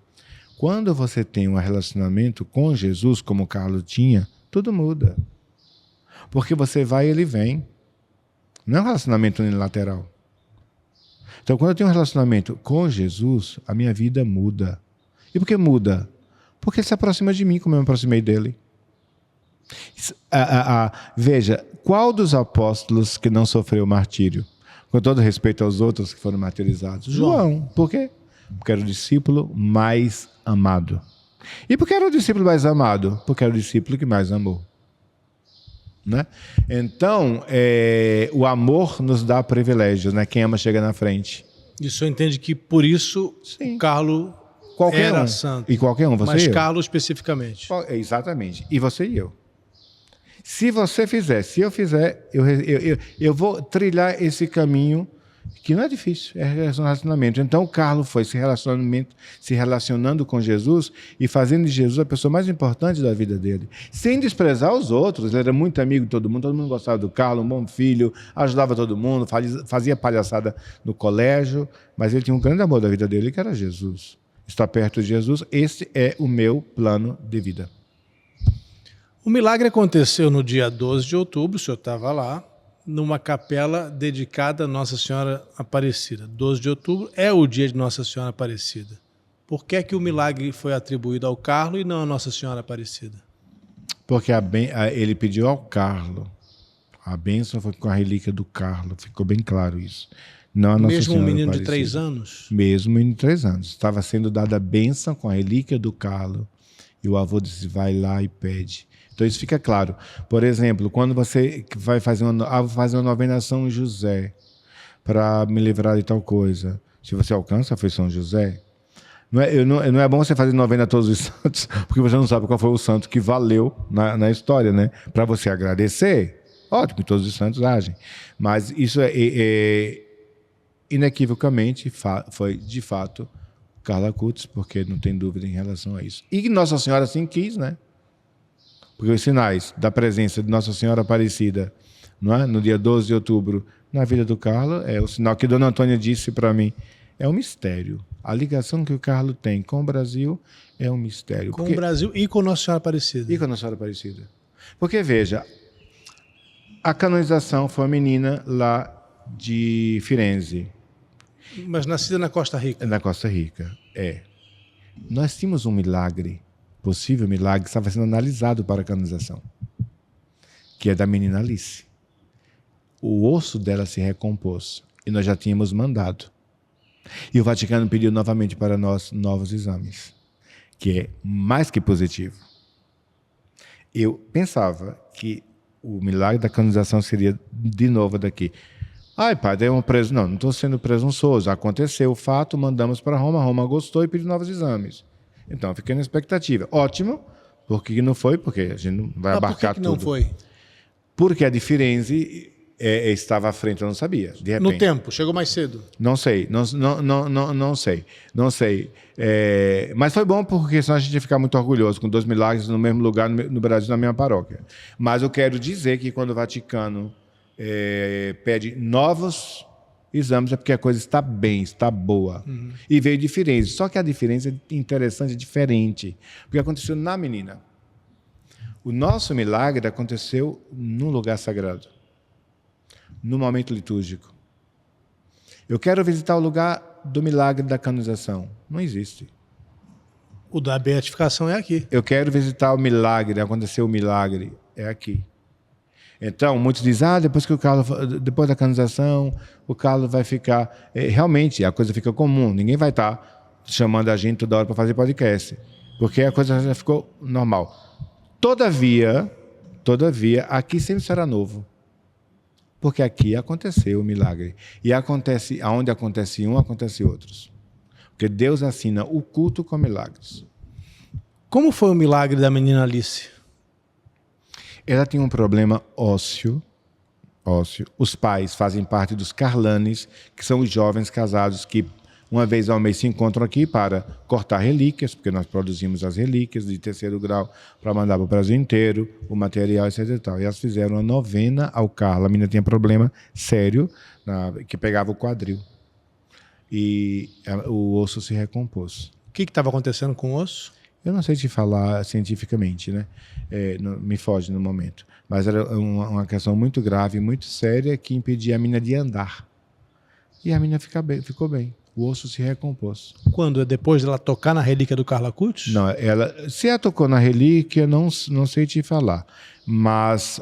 Quando você tem um relacionamento com Jesus, como o Carlos tinha, tudo muda. Porque você vai e ele vem. Não é um relacionamento unilateral. Então, quando eu tenho um relacionamento com Jesus, a minha vida muda. E por que muda? Porque ele se aproxima de mim, como eu me aproximei dele. Veja, qual dos apóstolos que não sofreu martírio? Com todo respeito aos outros que foram martirizados. João. Por quê? Porque era o discípulo mais amado. E por que era o discípulo mais amado? Porque era o discípulo que mais amou. Né? Então, o amor nos dá privilégios, né? Quem ama chega na frente. E o senhor entende que por isso Sim. Carlos era santo. E qualquer um, você mas e eu. Carlos especificamente. Exatamente. E você e eu. Se você fizer, se eu fizer, eu vou trilhar esse caminho que não é difícil, é relacionamento. Então, o Carlos foi se relacionando com Jesus e fazendo de Jesus a pessoa mais importante da vida dele. Sem desprezar os outros. Ele era muito amigo de todo mundo gostava do Carlos, um bom filho, ajudava todo mundo, fazia palhaçada no colégio, mas ele tinha um grande amor da vida dele, que era Jesus. Estar perto de Jesus, esse é o meu plano de vida. O milagre aconteceu no dia 12 de outubro, o senhor estava lá, numa capela dedicada a Nossa Senhora Aparecida. 12 de outubro é o dia de Nossa Senhora Aparecida. Por que o milagre foi atribuído ao Carlos e não a Nossa Senhora Aparecida? Porque ele pediu ao Carlos. A bênção foi com a relíquia do Carlos. Ficou bem claro isso. Não a Nossa Mesmo Senhora um menino Aparecida. de 3 anos? Mesmo um menino de 3 anos. Estava sendo dada a bênção com a relíquia do Carlos. E o avô disse, vai lá e pede. Então isso fica claro. Por exemplo, quando você vai fazer vou fazer uma novena a São José para me livrar de tal coisa. Se você alcança, foi São José. Não é bom você fazer novena a todos os santos, porque você não sabe qual foi o santo que valeu na história, né? Para você agradecer. Ótimo, todos os santos agem. Mas isso inequivocamente foi, de fato, Carla Acutis, porque não tem dúvida em relação a isso. E Nossa Senhora assim quis, né? Porque os sinais da presença de Nossa Senhora Aparecida, não é? No dia 12 de outubro, na vida do Carlos, é o sinal que Dona Antônia disse para mim. É um mistério. A ligação que o Carlos tem com o Brasil é um mistério. Com o Brasil e com Nossa Senhora Aparecida. E com Nossa Senhora Aparecida. Porque, veja, a canonização foi uma menina lá de Firenze. Mas nascida na Costa Rica. Na Costa Rica, Nós tínhamos um milagre, possível milagre, que estava sendo analisado para a canonização, que é da menina Alice. O osso dela se recompôs e nós já tínhamos mandado. E o Vaticano pediu novamente para nós novos exames, que é mais que positivo. Eu pensava que o milagre da canonização seria de novo daqui. Ai, padre, não estou sendo presunçoso. Aconteceu o fato, mandamos para Roma, Roma gostou e pediu novos exames. Então, fiquei na expectativa. Ótimo, porque não foi, porque a gente não vai abarcar tudo. Por que não foi? Porque a de Firenze estava à frente, eu não sabia, de repente. No tempo, chegou mais cedo. Não sei, não sei. Mas foi bom porque senão a gente ia ficar muito orgulhoso com 2 milagres no mesmo lugar, no Brasil, na mesma paróquia. Mas eu quero dizer que quando o Vaticano pede novos exames é porque a coisa está bem, está boa. Uhum. E veio de Firenze. Só que a diferença é interessante, é diferente. Porque aconteceu na menina. O nosso milagre aconteceu num lugar sagrado. No momento litúrgico. Eu quero visitar o lugar do milagre da canonização. Não existe. O da beatificação é aqui. Eu quero visitar o milagre, aconteceu o milagre, é aqui. Então, muitos dizem, depois da canonização, o Carlos vai ficar... realmente, a coisa fica comum. Ninguém vai estar chamando a gente toda hora para fazer podcast. Porque a coisa já ficou normal. Todavia, aqui sempre será novo. Porque aqui aconteceu o milagre. E acontece, aonde acontece um, acontece outros. Porque Deus assina o culto com milagres. Como foi o milagre da menina Alice? Ela tinha um problema ósseo. Os pais fazem parte dos Carlanes, que são os jovens casados que uma vez ao mês se encontram aqui para cortar relíquias, porque nós produzimos as relíquias de 3º grau para mandar para o Brasil inteiro, o material, etc. E tal. E elas fizeram uma novena ao Carlos. A menina tinha problema sério, que pegava o quadril. E o osso se recompôs. O que estava acontecendo com o osso? Eu não sei te falar cientificamente, né? Me foge no momento. Mas era uma questão muito grave, muito séria, que impedia a menina de andar. E a menina ficou bem. O osso se recompôs. Quando? Depois dela tocar na relíquia do Carla Acutis? Não, se ela tocou na relíquia, não sei te falar. Mas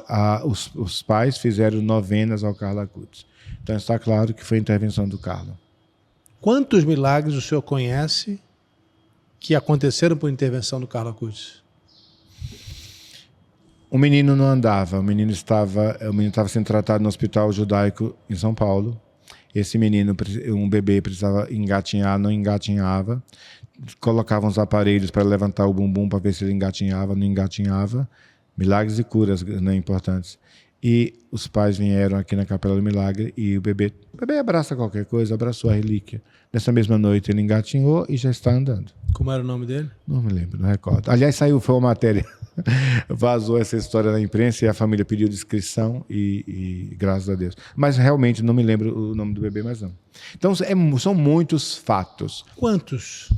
os pais fizeram novenas ao Carla Acutis. Então está claro que foi a intervenção do Carla. Quantos milagres o senhor conhece que aconteceram por intervenção do Carla Acutis? O menino não andava. O menino estava sendo tratado no hospital judaico em São Paulo. Esse menino, um bebê, precisava engatinhar, não engatinhava. Colocavam os aparelhos para levantar o bumbum para ver se ele engatinhava, não engatinhava. Milagres e curas, né, importantes. E os pais vieram aqui na Capela do Milagre e o bebê abraça qualquer coisa, abraçou a relíquia. Nessa mesma noite ele engatinhou e já está andando. Como era o nome dele? Não me lembro, não recordo. Aliás, foi uma matéria, vazou essa história na imprensa e a família pediu descrição e graças a Deus. Mas realmente não me lembro o nome do bebê, mas não. Então são muitos fatos. Quantos?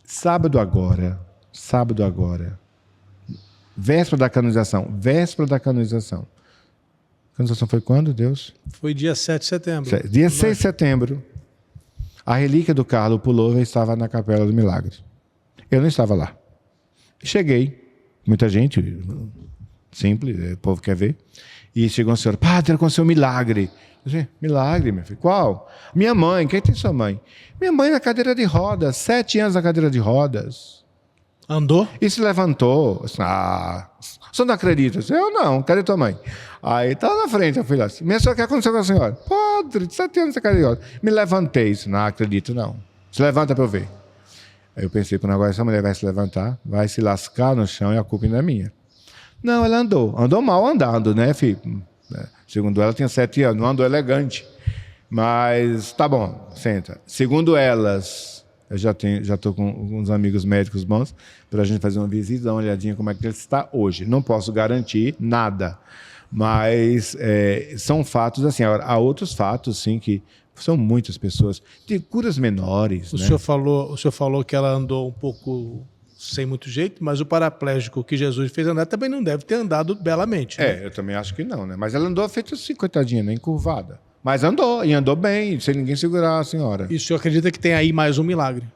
Sábado agora. Véspera da canonização. A canonização foi quando, Deus? Foi dia 7 de setembro. Dia 6 de setembro. A relíquia do Carlo Pullover estava na Capela do Milagre. Eu não estava lá. Cheguei. Muita gente, simples, o povo quer ver. E chegou uma senhora, padre, aconteceu um milagre. Eu disse, milagre, meu filho? Qual? Minha mãe. Quem tem sua mãe? Minha mãe na cadeira de rodas. 7 anos na cadeira de rodas. Andou? E se levantou. Você não acredita? Eu não. Cadê tua mãe? Aí tá na frente, eu fui lá. Minha senhora, o que aconteceu com a senhora? Padre, 7 anos na cadeira de rodas. Me levantei. Não acredito, não. Se levanta para eu ver. Aí eu pensei, agora essa mulher vai se levantar, vai se lascar no chão e a culpa não é minha. Não, ela andou. Andou mal andando, né, filho? né? Segundo ela, tinha 7 anos, não andou elegante. Mas tá bom, senta. Segundo elas, eu já estou com uns amigos médicos bons para a gente fazer uma visita, dar uma olhadinha como é que ele está hoje. Não posso garantir nada, mas são fatos assim. Agora, há outros fatos, sim, que são muitas pessoas. Tem curas menores. O né? senhor falou que ela andou um pouco sem muito jeito, mas o paraplégico que Jesus fez andar também não deve ter andado belamente. Né? Eu também acho que não, né? Mas ela andou feita assim, coitadinha, né? Encurvada. Mas andou, e andou bem, sem ninguém segurar a senhora. E o senhor acredita que tem aí mais um milagre?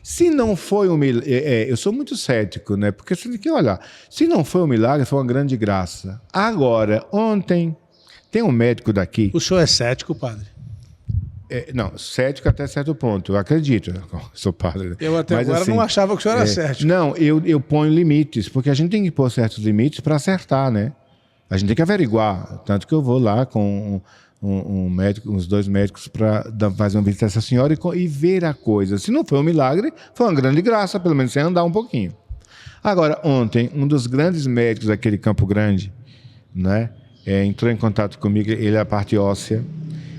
Se não foi um milagre... eu sou muito cético, né? Porque você tem que olhar. Se não foi um milagre, foi uma grande graça. Agora, ontem, tem um médico daqui... O senhor é cético, padre? Não, cético até certo ponto. Eu acredito. Eu sou padre. Eu até Mas, agora assim, não achava que o senhor era cético. Não, eu ponho limites, porque a gente tem que pôr certos limites para acertar, né? A gente tem que averiguar. Tanto que eu vou lá com... um médico, uns 2 médicos para fazer uma visita a essa senhora e ver a coisa. Se não foi um milagre, foi uma grande graça, pelo menos sem andar um pouquinho. Agora, ontem, um dos grandes médicos daquele Campo Grande, né, entrou em contato comigo, ele é a parte óssea.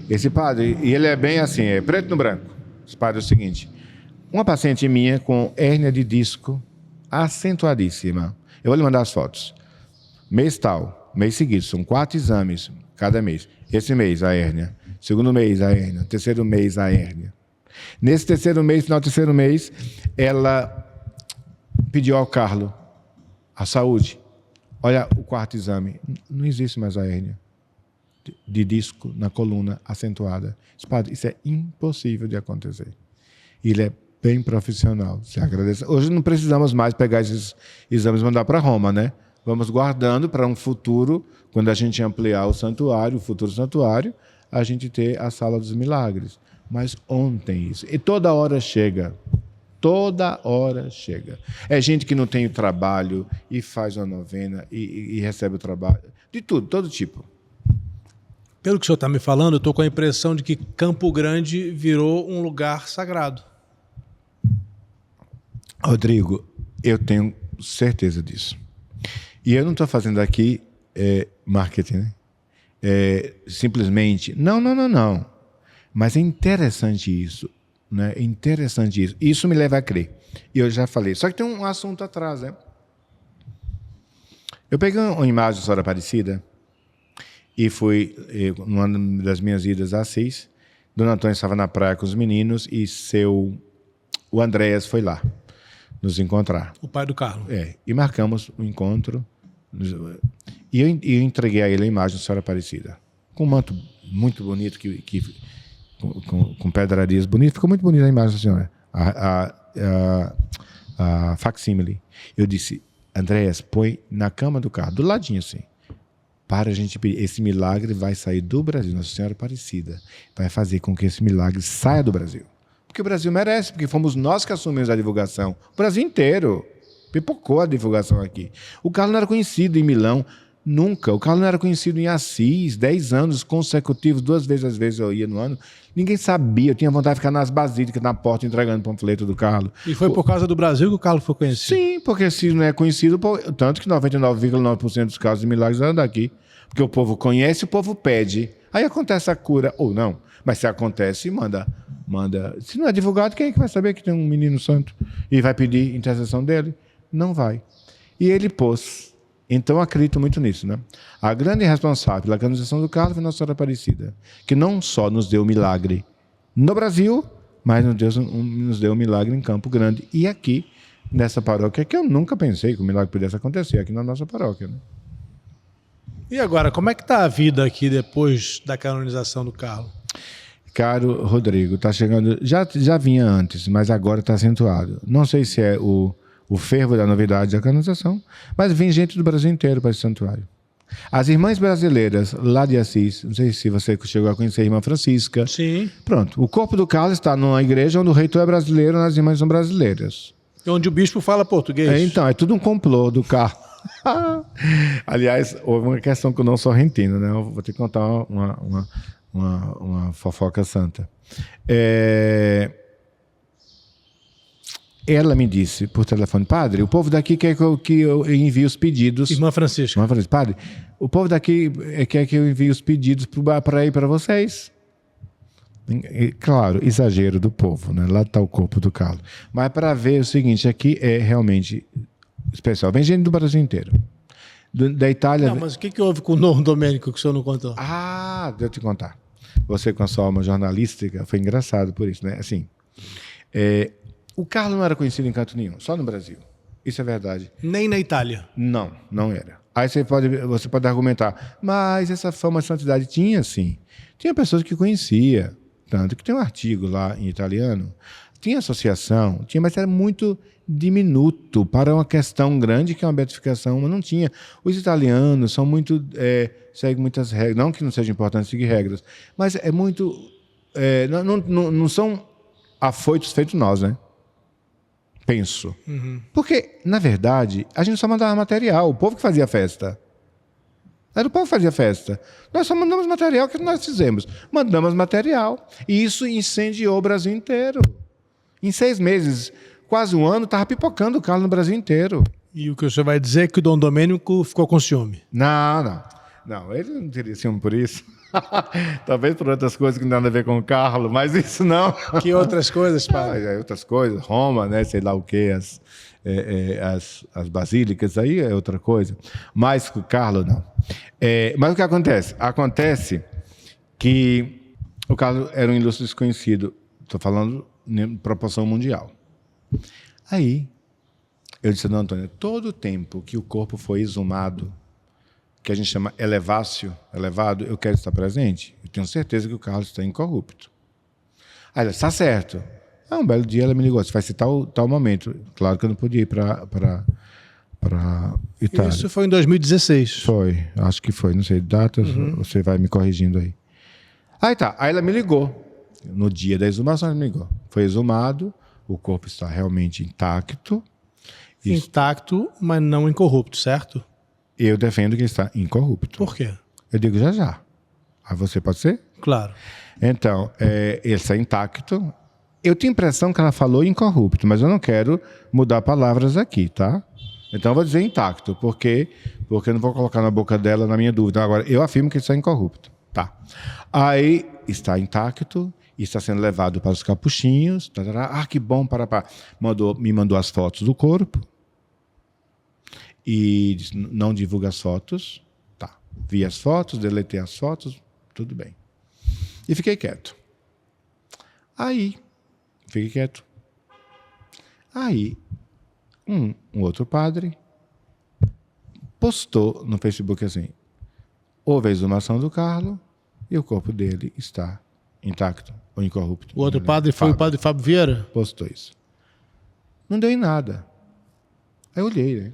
Esse padre, e ele é bem assim, é preto no branco. Esse padre é o seguinte, uma paciente minha com hérnia de disco acentuadíssima. Eu vou lhe mandar as fotos. Mês tal, mês seguinte, são 4 exames cada mês. Esse mês, a hérnia. Segundo mês, a hérnia. Terceiro mês, a hérnia. Nesse terceiro mês, final do terceiro mês, ela pediu ao Carlos a saúde. Olha o 4º exame. Não existe mais a hérnia de disco na coluna acentuada. Padre, isso é impossível de acontecer. Ele é bem profissional. Você agradece. Hoje não precisamos mais pegar esses exames e mandar para Roma, né? Vamos guardando para um futuro, quando a gente ampliar o santuário, o futuro santuário, a gente ter a Sala dos Milagres. Mas ontem isso. E toda hora chega. Toda hora chega. É gente que não tem o trabalho e faz uma novena e recebe o trabalho. De tudo, todo tipo. Pelo que o senhor está me falando, eu estou com a impressão de que Campo Grande virou um lugar sagrado. Rodrigo, eu tenho certeza disso. E eu não estou fazendo aqui marketing, né? Simplesmente. Não. Mas é interessante isso. Né? É interessante isso. Isso me leva a crer. E eu já falei. Só que tem um assunto atrás, né? Eu peguei uma imagem da Senhora Aparecida e fui, numa das minhas idas a Assis. Dona Antônia estava na praia com os meninos e o Andréas foi lá nos encontrar. O pai do Carlos. E marcamos o encontro. E eu entreguei a ele a imagem da Senhora Aparecida. Com um manto muito bonito, com pedrarias bonitas. Ficou muito bonita a imagem da senhora. A facsímile. Eu disse, Andréas, põe na cama do carro, do ladinho assim. Para a gente pedir. Esse milagre vai sair do Brasil. Nossa Senhora Aparecida vai fazer com que esse milagre saia do Brasil. Porque o Brasil merece, porque fomos nós que assumimos a divulgação. O Brasil inteiro pipocou a divulgação aqui. O Carlos não era conhecido em Milão, nunca. O Carlos não era conhecido em Assis, 10 anos consecutivos, 2 vezes às vezes eu ia no ano. Ninguém sabia, eu tinha vontade de ficar nas basílicas, na porta, entregando panfleto do Carlos. E foi por causa do Brasil que o Carlos foi conhecido? Sim, porque se não é conhecido, tanto que 99,9% dos casos de milagres eram daqui. Porque o povo conhece, o povo pede. Aí acontece a cura, ou não. Mas se acontece, manda. Se não é divulgado, quem é que vai saber que tem um menino santo e vai pedir intercessão dele? Não vai. E ele pôs. Então, eu acredito muito nisso, né? A grande responsável pela canonização do Carlos foi Nossa Senhora Aparecida, que não só nos deu milagre no Brasil, mas nos deu um milagre em Campo Grande. E aqui, nessa paróquia, que eu nunca pensei que o milagre pudesse acontecer aqui na nossa paróquia, né? E agora, como é que está a vida aqui depois da canonização do Carlos? Caro Rodrigo, está chegando... Já vinha antes, mas agora está acentuado. Não sei se é o fervo da novidade da canonização, mas vem gente do Brasil inteiro para esse santuário. As irmãs brasileiras lá de Assis, não sei se você chegou a conhecer a irmã Francisca. Sim. Pronto, o corpo do Carlos está numa igreja onde o reitor é brasileiro e as irmãs são brasileiras. Onde o bispo fala português. Então, é tudo um complô do Carlos. Aliás, houve uma questão que eu não sou argentino, né? Eu vou ter que contar uma fofoca santa. Ela me disse por telefone, padre, o povo daqui quer que eu envie os pedidos. Irmã Francisca. Irmã Francisca, padre, o povo daqui quer que eu envie os pedidos para ir para vocês. E, claro, exagero do povo, né? Lá está o corpo do Carlos. Mas para ver o seguinte, aqui é realmente especial. Vem gente do Brasil inteiro. Da Itália... Não, mas o que houve com o Dom Domênico que o senhor não contou? Ah, deixa eu te contar. Você com a sua alma jornalística foi engraçado por isso, né? Assim, o Carlos não era conhecido em canto nenhum, só no Brasil. Isso é verdade. Nem na Itália. Não era. Aí você pode argumentar, mas essa fama de santidade tinha, sim. Tinha pessoas que conhecia, tanto que tem um artigo lá em italiano, tinha associação, mas era muito diminuto para uma questão grande que é uma beatificação, mas não tinha. Os italianos são muito, seguem muitas regras, não que não seja importante seguir regras, mas é muito, não são afoitos feitos nós, né? Penso. Uhum. Porque, na verdade, a gente só mandava material, o povo que fazia festa. Era o povo que fazia festa. Nós só mandamos material, que nós fizemos. Mandamos material. E isso incendiou o Brasil inteiro. Em 6 meses, quase um ano, estava pipocando o Carlos no Brasil inteiro. E o que o senhor vai dizer é que o Dom Domênico ficou com ciúme? Não, ele não teria ciúme por isso. Talvez por outras coisas que não tem nada a ver com o Carlos, mas isso não. Que outras coisas, padre? Outras coisas, Roma, né, sei lá o quê, as basílicas, aí é outra coisa. Mas com o Carlos, não. Mas o que acontece? Acontece que o Carlos era um ilustre desconhecido. Estou falando em proporção mundial. Aí, eu disse, não, Antônio, todo o tempo que o corpo foi exumado, que a gente chama elevado, eu quero estar presente. Eu tenho certeza que o Carlos está incorrupto. Aí ela, está certo. Um belo dia ela me ligou, você vai ser tal momento. Claro que eu não podia ir para Itália. Isso foi em 2016. Foi, acho que foi, não sei datas, você vai me corrigindo aí. Aí ela me ligou. No dia da exumação ela me ligou. Foi exumado, o corpo está realmente intacto. Intacto, mas não incorrupto, certo? Eu defendo que está incorrupto. Por quê? Eu digo já. Aí você pode ser? Claro. Então, ele está intacto. Eu tenho a impressão que ela falou incorrupto, mas eu não quero mudar palavras aqui, tá? Então eu vou dizer intacto, porque eu não vou colocar na boca dela na minha dúvida. Agora, eu afirmo que ele está incorrupto. Tá. Aí, está intacto, está sendo levado para os capuchinhos. Que bom, me mandou as fotos do corpo. E disse, não divulga as fotos. Tá. Vi as fotos, deletei as fotos, tudo bem. E fiquei quieto. Aí, fiquei quieto. Aí, um outro padre postou no Facebook assim, houve a exumação do Carlos e o corpo dele está intacto ou incorrupto. O outro padre foi o padre Fábio Vieira? Postou isso. Não deu em nada. Aí eu olhei, né?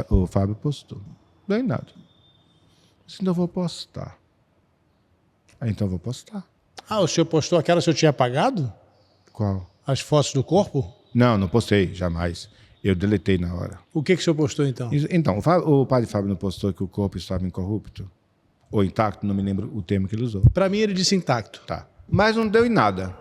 O Fábio postou. Não deu em nada. Disse, não vou postar. Aí então eu vou postar. O senhor postou aquela que o senhor tinha apagado? Qual? As fotos do corpo? Não postei, jamais. Eu deletei na hora. O que o senhor postou então? Então, o padre Fábio não postou que o corpo estava incorrupto? Ou intacto, não me lembro o termo que ele usou. Para mim ele disse intacto. Tá. Mas não deu em nada.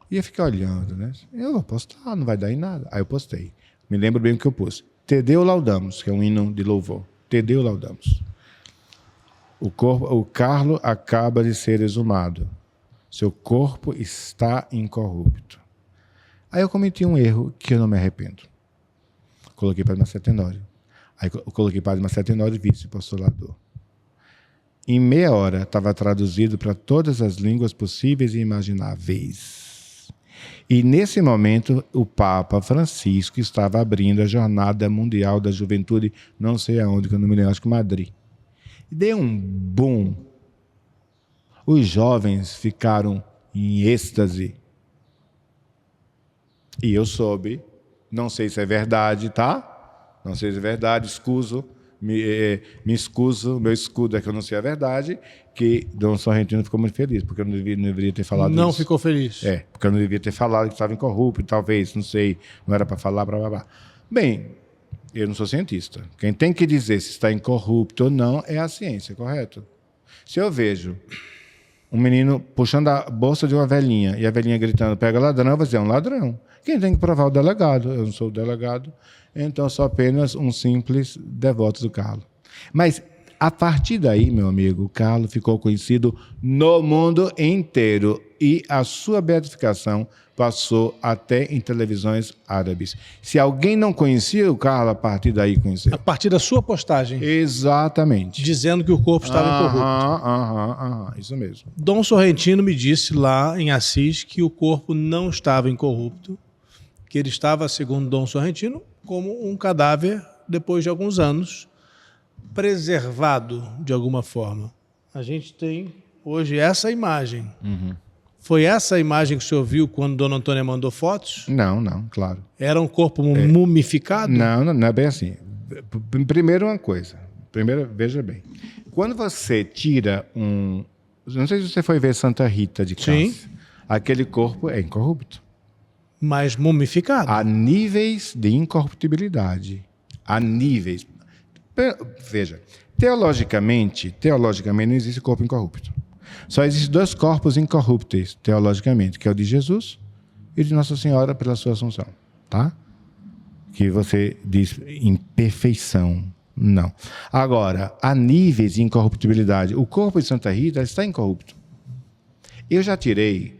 E eu fiquei olhando, né? Eu vou postar, não vai dar em nada. Aí eu postei. Me lembro bem o que eu pus. Te Deo Laudamos, que é um hino de louvor. Te Deo Laudamos. O Carlos acaba de ser exumado. Seu corpo está incorrupto. Aí eu cometi um erro que eu não me arrependo. Coloquei Padre Marcelo Tenório. Aí eu coloquei Padre Marcelo Tenório, vice-postulador. Em meia hora estava traduzido para todas as línguas possíveis e imagináveis. E nesse momento o Papa Francisco estava abrindo a Jornada Mundial da Juventude, não sei aonde, que eu não me lembro, acho que Madrid. Deu um boom. Os jovens ficaram em êxtase. E eu soube, não sei se é verdade, tá? Não sei se é verdade, me excuso, meu escudo é que eu não sei a verdade, que Dom Sorrentino ficou muito feliz, porque eu não deveria ter falado isso. Não ficou feliz? Porque eu não devia ter falado que estava incorrupto, talvez, não sei, não era para falar, blá, blá, blá. Bem, eu não sou cientista. Quem tem que dizer se está incorrupto ou não é a ciência, correto? Se eu vejo um menino puxando a bolsa de uma velhinha e a velhinha gritando, pega ladrão, vai dizer, é um ladrão. Quem tem que provar é o delegado. Eu não sou o delegado, então sou apenas um simples devoto do Carlos. Mas, a partir daí, meu amigo, o Carlos ficou conhecido no mundo inteiro e a sua beatificação passou até em televisões árabes. Se alguém não conhecia o Carlos, a partir daí conheceu. A partir da sua postagem. Exatamente. Dizendo que o corpo estava incorrupto. Isso mesmo. Dom Sorrentino me disse lá em Assis que o corpo não estava incorrupto, que ele estava, segundo Dom Sorrentino, como um cadáver, depois de alguns anos, preservado de alguma forma. A gente tem hoje essa imagem. Foi essa a imagem que o senhor viu quando Dona Antônia mandou fotos? Não, claro. Era um corpo mumificado? Não é bem assim. Primeiro uma coisa. Primeiro, veja bem. Quando você tira um... Não sei se você foi ver Santa Rita de Cássia. Sim. Aquele corpo é incorrupto. Mas mumificado? Há níveis de incorruptibilidade. Há níveis. Veja, teologicamente não existe corpo incorrupto. Só existem 2 corpos incorruptíveis, teologicamente, que é o de Jesus e de Nossa Senhora pela sua Assunção. Tá? Que você diz em perfeição. Não. Agora, há níveis de incorruptibilidade. O corpo de Santa Rita está incorrupto. Eu já tirei...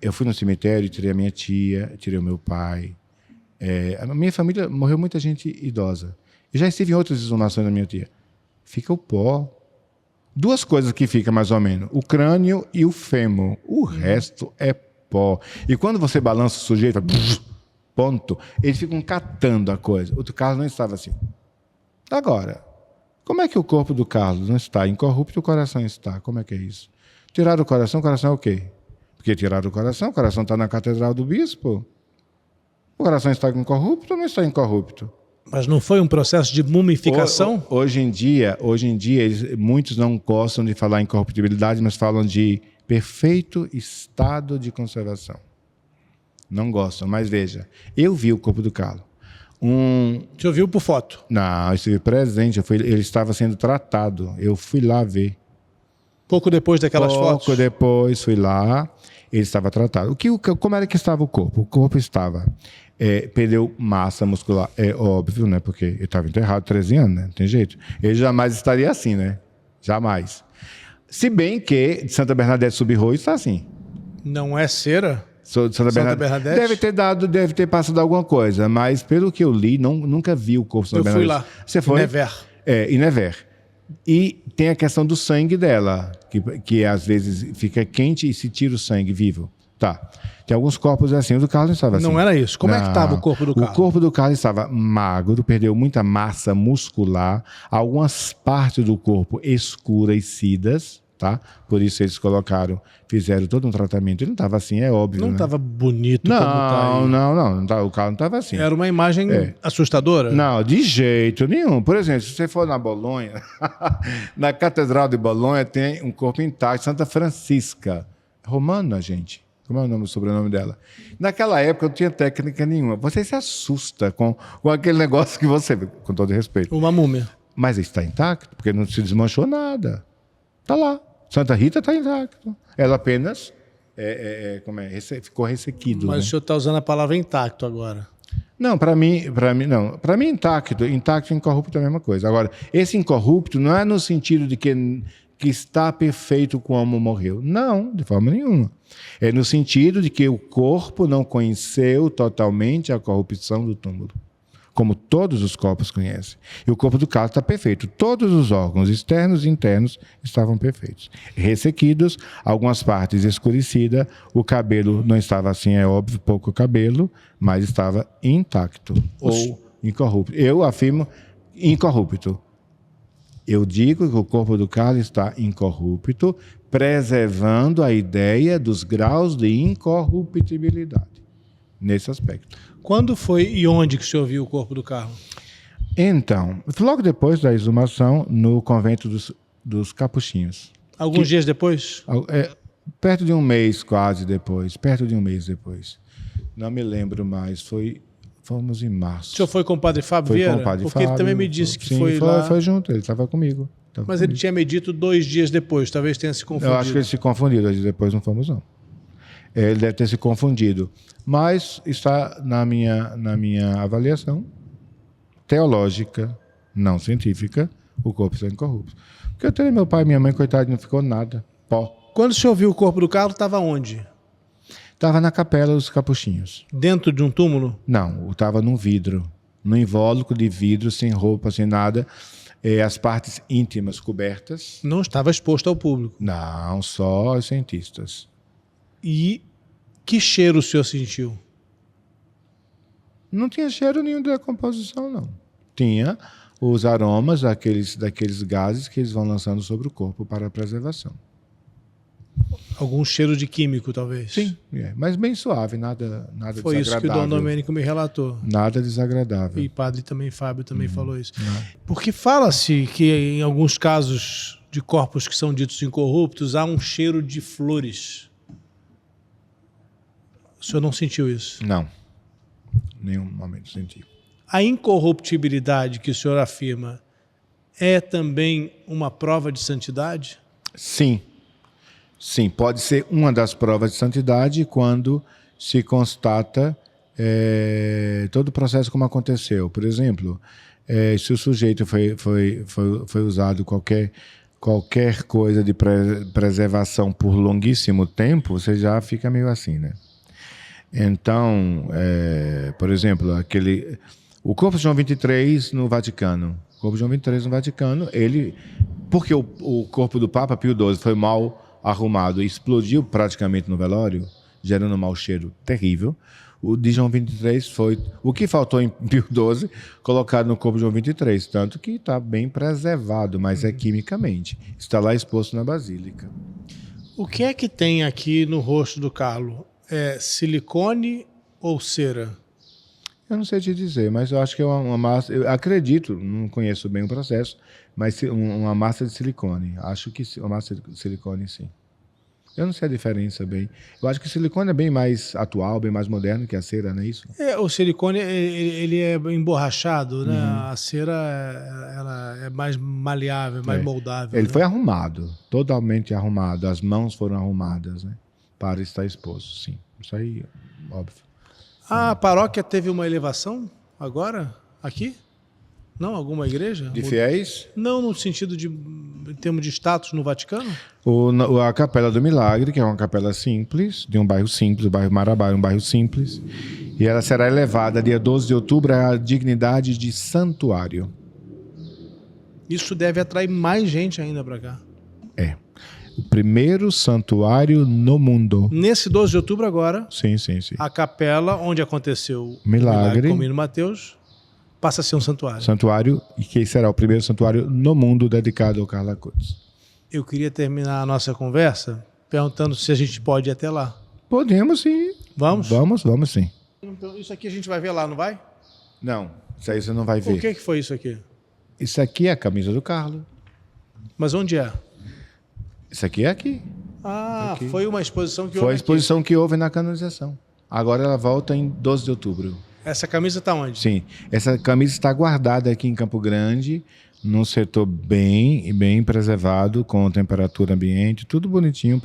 eu fui no cemitério e tirei a minha tia, tirei o meu pai. A minha família morreu muita gente idosa. Eu já estive em outras exumações da minha tia. Fica o pó. 2 coisas que fica mais ou menos. O crânio e o fêmur. O resto é pó. E quando você balança o sujeito, ponto, eles ficam catando a coisa. O do Carlos não estava assim. Agora, como é que o corpo do Carlos não está incorrupto e o coração está? Como é que é isso? Tiraram o coração é o quê? Porque tiraram o coração está na catedral do bispo. O coração está incorrupto ou não está incorrupto? Mas não foi um processo de mumificação? Hoje em dia muitos não gostam de falar em incorruptibilidade, mas falam de perfeito estado de conservação. Não gostam, mas veja, eu vi o corpo do Carlos. O senhor viu por foto? Não, eu estive presente, ele estava sendo tratado, eu fui lá ver. Pouco depois daquelas fotos? Pouco depois, fui lá, ele estava tratado. Como era que estava o corpo? O corpo estava... perdeu massa muscular, é óbvio, né? Porque ele estava enterrado 13 anos, né? Não tem jeito. Ele jamais estaria assim, né? Jamais. Se bem que Santa Bernadette Subirro está assim. Não é cera? Santa Bernadette? Deve ter passado alguma coisa, mas pelo que eu li, nunca vi o corpo de Santa Bernadette. Eu fui lá. Você foi? Em Nevers. E tem a questão do sangue dela, que às vezes fica quente e se tira o sangue vivo. Tá. Tem alguns corpos assim, o do Carlos não estava assim. Não era isso. Como é que estava o corpo do Carlos? O corpo do Carlos estava magro, perdeu muita massa muscular, algumas partes do corpo escurecidas, tá? Por isso eles fizeram todo um tratamento. Ele não estava assim, é óbvio. Não estava bonito não, como está aí. Não, o Carlos não estava assim. Era uma imagem assustadora? Não, de jeito nenhum. Por exemplo, se você for na Bolonha, na Catedral de Bolonha tem um corpo intacto, Santa Francisca, romana, gente. Como é o sobrenome dela? Naquela época não tinha técnica nenhuma. Você se assusta com aquele negócio que você vê, com todo respeito. Uma múmia. Mas está intacto, porque não se desmanchou nada. Está lá. Santa Rita está intacto. Ela apenas ficou ressequido. Mas né? o senhor está usando a palavra intacto agora. Não, para mim não. Para mim intacto e incorrupto é a mesma coisa. Agora, esse incorrupto não é no sentido de que está perfeito como morreu. Não, de forma nenhuma. É no sentido de que o corpo não conheceu totalmente a corrupção do túmulo, como todos os corpos conhecem. E o corpo do Carlos está perfeito. Todos os órgãos externos e internos estavam perfeitos. Ressequidos, algumas partes escurecidas, o cabelo não estava assim, é óbvio, pouco cabelo, mas estava intacto ou incorrupto. Eu afirmo incorrupto. Eu digo que o corpo do Carlos está incorrupto, preservando a ideia dos graus de incorruptibilidade, nesse aspecto. Quando foi e onde que o senhor viu o corpo do Carlos? Então, logo depois da exumação, no convento dos Capuchinhos. Alguns dias depois? Perto de um mês, quase depois. Perto de um mês depois. Não me lembro mais, fomos em março. O senhor foi com o padre Fábio Vieira? Com o padre Porque Fábio, ele também me disse que sim, foi lá... Foi junto, ele estava comigo. Mas ele tinha me dito 2 dias depois, talvez tenha se confundido. Eu acho que ele se confundiu, 2 dias depois não fomos, não. Ele deve ter se confundido. Mas está na minha avaliação teológica, não científica, o corpo está incorrupto. Porque eu tenho meu pai e minha mãe, coitado, não ficou nada. Pó. Quando o senhor viu o corpo do Carlos, estava onde? Estava na Capela dos Capuchinhos. Dentro de um túmulo? Não, estava num vidro. Num invólucro de vidro, sem roupa, sem nada. As partes íntimas cobertas. Não estava exposto ao público. Não, só os cientistas. E que cheiro o senhor sentiu? Não tinha cheiro nenhum de decomposição, não. Tinha os aromas daqueles gases que eles vão lançando sobre o corpo para a preservação. Algum cheiro de químico, talvez? Sim, mas bem suave, nada desagradável. Foi isso que o Dom Domênico me relatou. Nada desagradável. E padre também, Fábio, também falou isso. Não. Porque fala-se que em alguns casos de corpos que são ditos incorruptos, há um cheiro de flores. O senhor não sentiu isso? Não. Nenhum momento senti. A incorruptibilidade que o senhor afirma é também uma prova de santidade? Sim. Sim, pode ser uma das provas de santidade quando se constata todo o processo como aconteceu. Por exemplo, se o sujeito foi usado qualquer coisa de preservação por longuíssimo tempo, você já fica meio assim, né? Então, por exemplo, o corpo de João XXIII no Vaticano. O corpo de João XXIII no Vaticano, porque o corpo do Papa Pio XII foi mal arrumado e explodiu praticamente no velório, gerando um mau cheiro terrível. O de João XXIII foi o que faltou em Pio XII, colocado no corpo de João XXIII, tanto que está bem preservado, mas é quimicamente. Está lá exposto na Basílica. O que é que tem aqui no rosto do Carlo? É silicone ou cera? Eu não sei te dizer, mas eu acho que é uma massa. Eu acredito, não conheço bem o processo, mas uma massa de silicone. Acho que uma massa de silicone, sim. Eu não sei a diferença bem. Eu acho que o silicone é bem mais atual, bem mais moderno que a cera, não é isso? O silicone ele é emborrachado, né? A cera ela é mais maleável, mais moldável. Ele né? foi arrumado, totalmente arrumado. As mãos foram arrumadas, né? Para estar exposto, sim. Isso aí, óbvio. A paróquia teve uma elevação agora, aqui? Não? Alguma igreja? De fiéis? Não, no sentido em termos de status no Vaticano? A Capela do Milagre, que é uma capela simples, de um bairro simples, o bairro Marabá é um bairro simples, e ela será elevada dia 12 de outubro à dignidade de santuário. Isso deve atrair mais gente ainda para cá. É. O primeiro santuário no mundo. Nesse 12 de outubro agora, Sim. a capela onde aconteceu o Milagre com o menino Mateus passa a ser um santuário. Santuário, e que será o primeiro santuário no mundo dedicado ao Carlo Acutis. Eu queria terminar a nossa conversa perguntando se a gente pode ir até lá. Podemos sim. Vamos? Vamos sim. Então, isso aqui a gente vai ver lá, não vai? Não, isso aí você não vai ver. O que foi isso aqui? Isso aqui é a camisa do Carlo. Mas onde é? Isso aqui é aqui. Ah, aqui. Foi uma exposição que houve Foi a aqui. exposição que houve na canonização. Agora ela volta em 12 de outubro. Essa camisa está onde? Sim, essa camisa está guardada aqui em Campo Grande, num setor bem preservado, com temperatura ambiente, tudo bonitinho,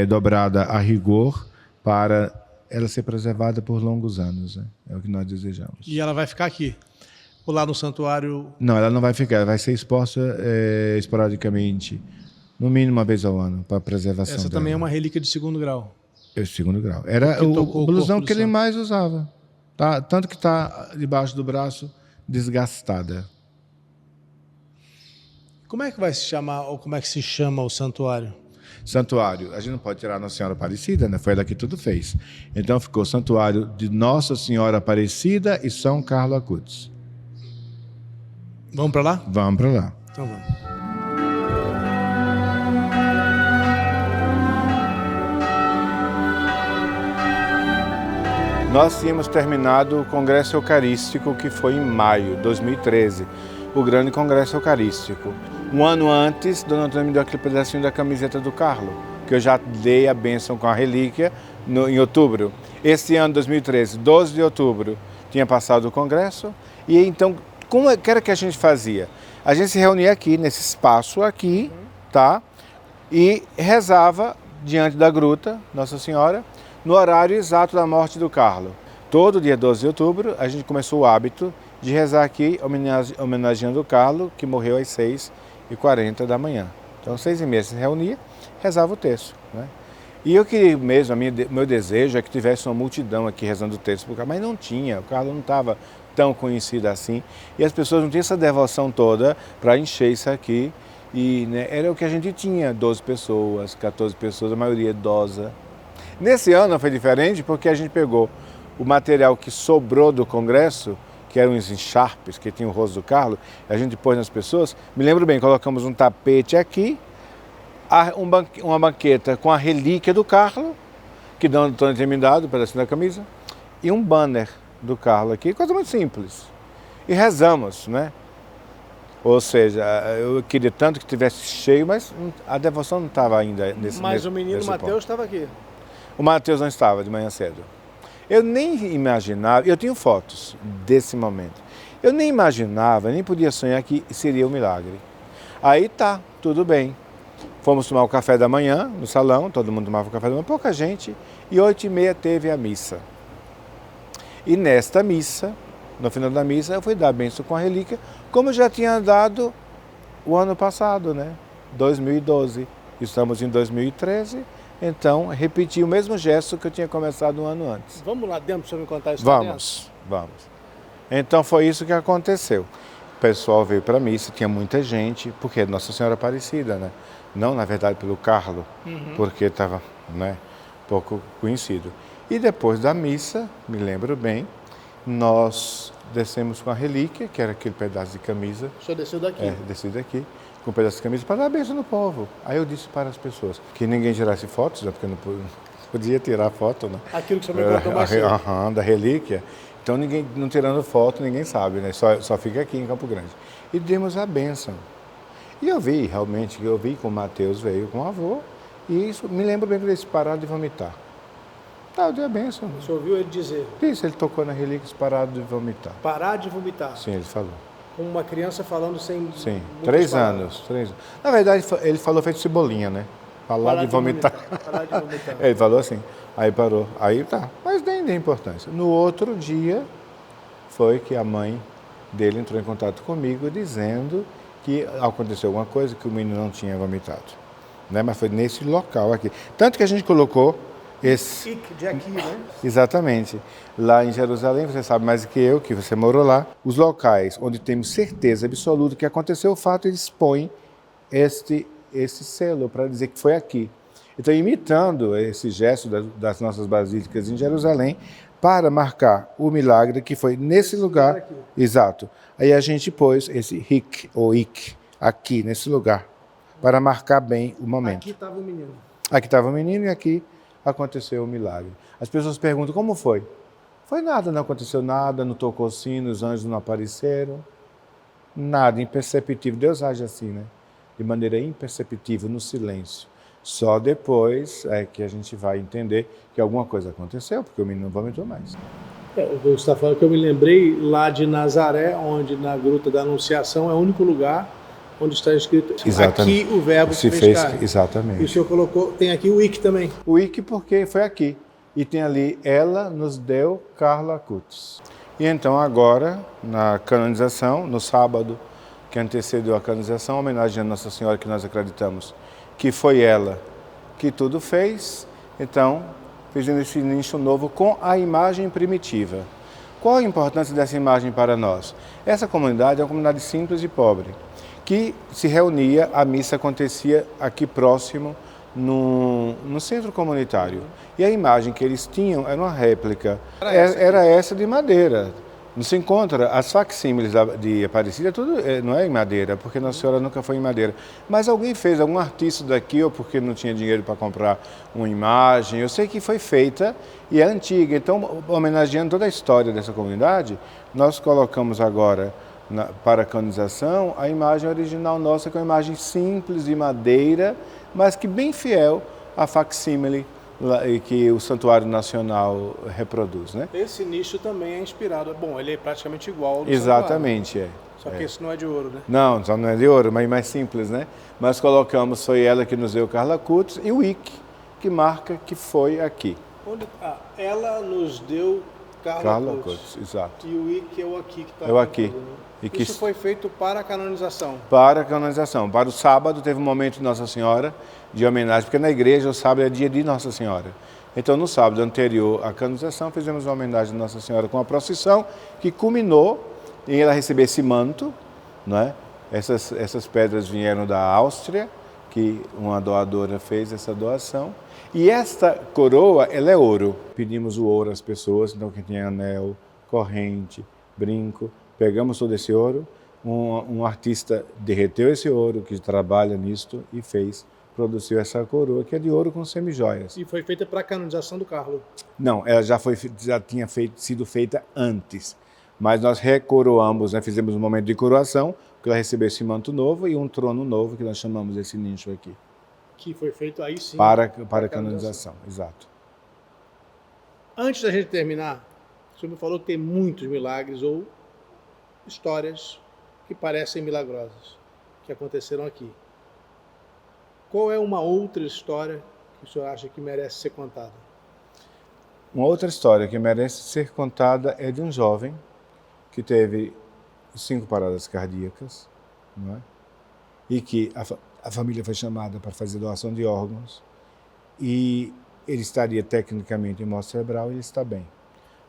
dobrada a rigor, para ela ser preservada por longos anos. Né? É o que nós desejamos. E ela vai ficar aqui? Ou lá no santuário? Não, ela não vai ficar, ela vai ser exposta esporadicamente, no mínimo uma vez ao ano, para preservação Essa dela. também é uma relíquia de 2º grau. É o 2º grau. Era o blusão que ele mais usava. Tá? Tanto que está debaixo do braço, desgastada. Como é que vai se chamar, ou como é que se chama o santuário? Santuário, a gente não pode tirar Nossa Senhora Aparecida, né? Foi ela que tudo fez. Então ficou Santuário de Nossa Senhora Aparecida e São Carlo Acutis. Vamos para lá? Vamos para lá. Então vamos. Nós tínhamos terminado o Congresso Eucarístico, que foi em maio de 2013, o grande Congresso Eucarístico. Um ano antes, Dona Antônia me deu aquele pedacinho da camiseta do Carlo, que eu já dei a bênção com a relíquia em outubro. Esse ano, 2013, 12 de outubro, tinha passado o Congresso, e então, como era que a gente fazia? A gente se reunia aqui, nesse espaço aqui, tá? E rezava diante da gruta, Nossa Senhora, no horário exato da morte do Carlo. Todo dia 12 de outubro, a gente começou o hábito de rezar aqui, homenageando o Carlo, que morreu às 6h40 da manhã. Então, 6h30 se reunia, rezava o terço, né? E eu queria mesmo, meu desejo é que tivesse uma multidão aqui rezando o terço, mas não tinha, o Carlo não estava tão conhecido assim, e as pessoas não tinham essa devoção toda para encher isso aqui, e né, era o que a gente tinha, 12 pessoas, 14 pessoas, a maioria idosa. Nesse ano foi diferente porque a gente pegou o material que sobrou do congresso, que eram os encharpes, que tinha o rosto do Carlo, a gente pôs nas pessoas, me lembro bem, colocamos um tapete aqui, uma banqueta com a relíquia do Carlo, que Dom Antônio tinha me dado, um pedacinho da camisa, e um banner do Carlo aqui, coisa muito simples. E rezamos, né? Ou seja, eu queria tanto que tivesse cheio, mas a devoção não estava ainda nesse ponto. Mas o menino Mateus estava aqui. O Mateus não estava de manhã cedo. Eu nem imaginava, eu tenho fotos desse momento, eu nem imaginava, nem podia sonhar que seria um milagre. Aí tá, tudo bem. Fomos tomar o café da manhã no salão, todo mundo tomava o café da manhã, pouca gente, e 8h30 teve a missa. E nesta missa, no final da missa, eu fui dar a bênção com a relíquia, como eu já tinha dado o ano passado, né? 2012. Estamos em 2013, então repeti o mesmo gesto que eu tinha começado um ano antes. Vamos lá dentro para você me contar isso. Vamos. Então foi isso que aconteceu. O pessoal veio para a missa, tinha muita gente, porque é Nossa Senhora Aparecida, né? Não, na verdade, pelo Carlo, porque estava, né, pouco conhecido. E depois da missa, me lembro bem, nós descemos com a relíquia, que era aquele pedaço de camisa. O senhor desceu daqui? Desci daqui, com um pedaço de camisa, para dar a bênção no povo. Aí eu disse para as pessoas que ninguém tirasse fotos, né, porque não podia tirar foto, né? Aquilo que o senhor me contou mais cedo. Da relíquia. Então, ninguém, não tirando foto, ninguém sabe, né? Só fica aqui em Campo Grande. E demos a bênção. E eu vi, realmente, que o Mateus veio com o avô, e isso, me lembro bem que ele disse parar de vomitar. Tá, eu dei a bênção. O senhor ouviu ele dizer? Isso, ele tocou na relíquia e parado de vomitar. Parar de vomitar? Sim, ele falou. Como uma criança falando sem... Sim, 3 anos. Na verdade, ele falou feito Cebolinha, né? Parar de vomitar. Parar de vomitar. Ele falou assim, aí parou, aí tá. Mas nem deu importância. No outro dia, foi que a mãe dele entrou em contato comigo dizendo que aconteceu alguma coisa, que o menino não tinha vomitado. Né? Mas foi nesse local aqui. Tanto que a gente colocou esse... De aqui, né? Exatamente. Lá em Jerusalém, você sabe mais do que eu, que você morou lá, os locais onde temos certeza absoluta que aconteceu o fato, eles põem esse selo para dizer que foi aqui. Então, imitando esse gesto das nossas basílicas em Jerusalém, para marcar o milagre que foi nesse lugar. Aqui. Exato. Aí a gente pôs esse hic ou ic aqui, nesse lugar, para marcar bem o momento. Aqui estava o menino. Aqui estava o menino e aqui aconteceu o milagre. As pessoas perguntam, como foi? Foi nada, não aconteceu nada, não tocou sino, os anjos não apareceram. Nada, imperceptível. Deus age assim, né? De maneira imperceptível, no silêncio. Só depois é que a gente vai entender que alguma coisa aconteceu, porque o menino não vomitou mais. Você está falando que eu me lembrei lá de Nazaré, onde na Gruta da Anunciação é o único lugar onde está escrito exatamente. Aqui o verbo se fez carne. Exatamente. E o senhor colocou, tem aqui o ic também. O ic porque foi aqui. E tem ali, ela nos deu Carla Acutis. E então agora, na canonização, no sábado que antecedeu a canonização, homenageando Nossa Senhora, que nós acreditamos que foi ela que tudo fez, então fizemos esse nicho novo com a imagem primitiva. Qual a importância dessa imagem para nós? Essa comunidade é uma comunidade simples e pobre, que se reunia, a missa acontecia aqui próximo, no centro comunitário. E a imagem que eles tinham era uma réplica, era essa de madeira. Não se encontra, as facsímiles de Aparecida, tudo não é em madeira, porque Nossa Senhora nunca foi em madeira. Mas alguém fez, algum artista daqui, ou porque não tinha dinheiro para comprar uma imagem, eu sei que foi feita e é antiga. Então, homenageando toda a história dessa comunidade, nós colocamos agora, para a canonização, a imagem original nossa, que é uma imagem simples de madeira, mas que bem fiel à facsímile e que o Santuário Nacional reproduz, né? Esse nicho também é inspirado. Bom, ele é praticamente igual ao do Exatamente, santuário. Só que esse não é de ouro, né? Não, só não é de ouro, mas mais simples, né? Mas colocamos, foi ela que nos deu Carla Cutts e o IC, que marca que foi aqui. Ela nos deu Carla Cutts, exato. E o IC é o aqui que está É o aqui. Né? E que Isso foi feito para a canonização? Para a canonização. Para o sábado teve um momento de Nossa Senhora de homenagem, porque na igreja o sábado é dia de Nossa Senhora. Então no sábado anterior à canonização fizemos uma homenagem a Nossa Senhora com a procissão, que culminou em ela receber esse manto, não é? Essas pedras vieram da Áustria, que uma doadora fez essa doação. E esta coroa, ela é ouro. Pedimos o ouro às pessoas, então quem tinha anel, corrente, brinco, pegamos todo esse ouro. Um artista derreteu esse ouro, que trabalha nisto, e produziu essa coroa, que é de ouro com semijoias. E foi feita para a canonização do Carlo? Não, ela já tinha sido feita antes. Mas nós recoroamos, né? Fizemos um momento de coroação, que ela recebeu esse manto novo e um trono novo, que nós chamamos esse nicho aqui. Que foi feito aí sim. Para a canonização, exato. Antes da gente terminar, o senhor me falou que tem muitos milagres ou histórias que parecem milagrosas, que aconteceram aqui. Qual é uma outra história que o senhor acha que merece ser contada? Uma outra história que merece ser contada é de um jovem que teve 5 paradas cardíacas, não é? E que a família foi chamada para fazer doação de órgãos e ele estaria tecnicamente em morte cerebral e ele está bem,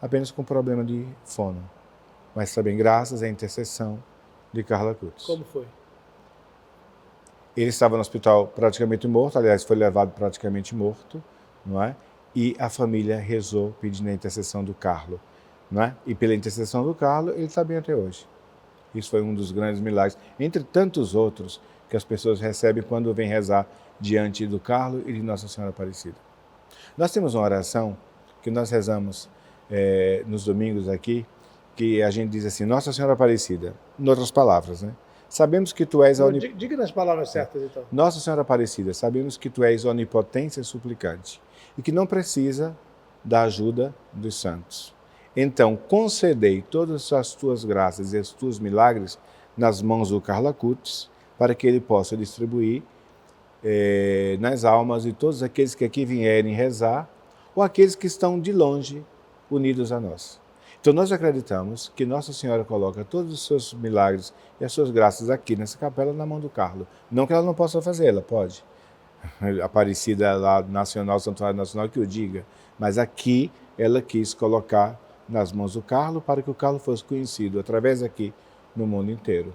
apenas com problema de fono, mas está bem graças à intercessão de Carla Cutts. Como foi? Ele estava no hospital praticamente morto, aliás, foi levado praticamente morto, não é? E a família rezou pedindo a intercessão do Carlo, não é? E pela intercessão do Carlo, ele está bem até hoje. Isso foi um dos grandes milagres, entre tantos outros que as pessoas recebem quando vêm rezar diante do Carlo e de Nossa Senhora Aparecida. Nós temos uma oração que nós rezamos nos domingos aqui, que a gente diz assim, Nossa Senhora Aparecida, em outras palavras, né? Sabemos que tu és a Diga nas palavras certas, então. Nossa Senhora Aparecida, sabemos que tu és onipotência suplicante e que não precisa da ajuda dos santos. Então, concedei todas as tuas graças e os teus milagres nas mãos do Carla Cutts, para que ele possa distribuir nas almas de todos aqueles que aqui vierem rezar ou aqueles que estão de longe unidos a nós. Então, nós acreditamos que Nossa Senhora coloca todos os seus milagres e as suas graças aqui nessa capela na mão do Carlo. Não que ela não possa fazer, ela pode. Aparecida lá nacional, Santuário Nacional, que o diga. Mas aqui ela quis colocar nas mãos do Carlo para que o Carlo fosse conhecido através daqui no mundo inteiro.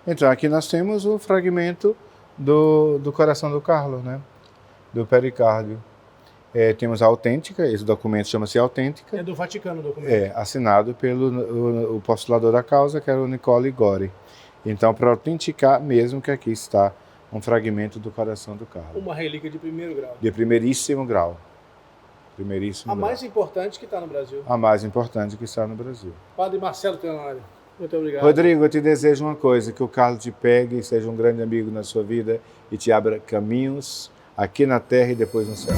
Então, aqui nós temos o fragmento do coração do Carlo, né? Do pericárdio. Temos a autêntica, esse documento chama-se autêntica. É do Vaticano o documento. Assinado pelo o postulador da causa, que era o Nicole Gori. Então, para autenticar mesmo que aqui está um fragmento do coração do Carlo. Uma relíquia de primeiro grau. De primeiríssimo grau. Primeiríssimo grau. Mais importante que está no Brasil. A mais importante que está no Brasil. Padre Marcelo Tenório, muito obrigado. Rodrigo, eu te desejo uma coisa, que o Carlo te pegue, seja um grande amigo na sua vida e te abra caminhos aqui na terra e depois no céu.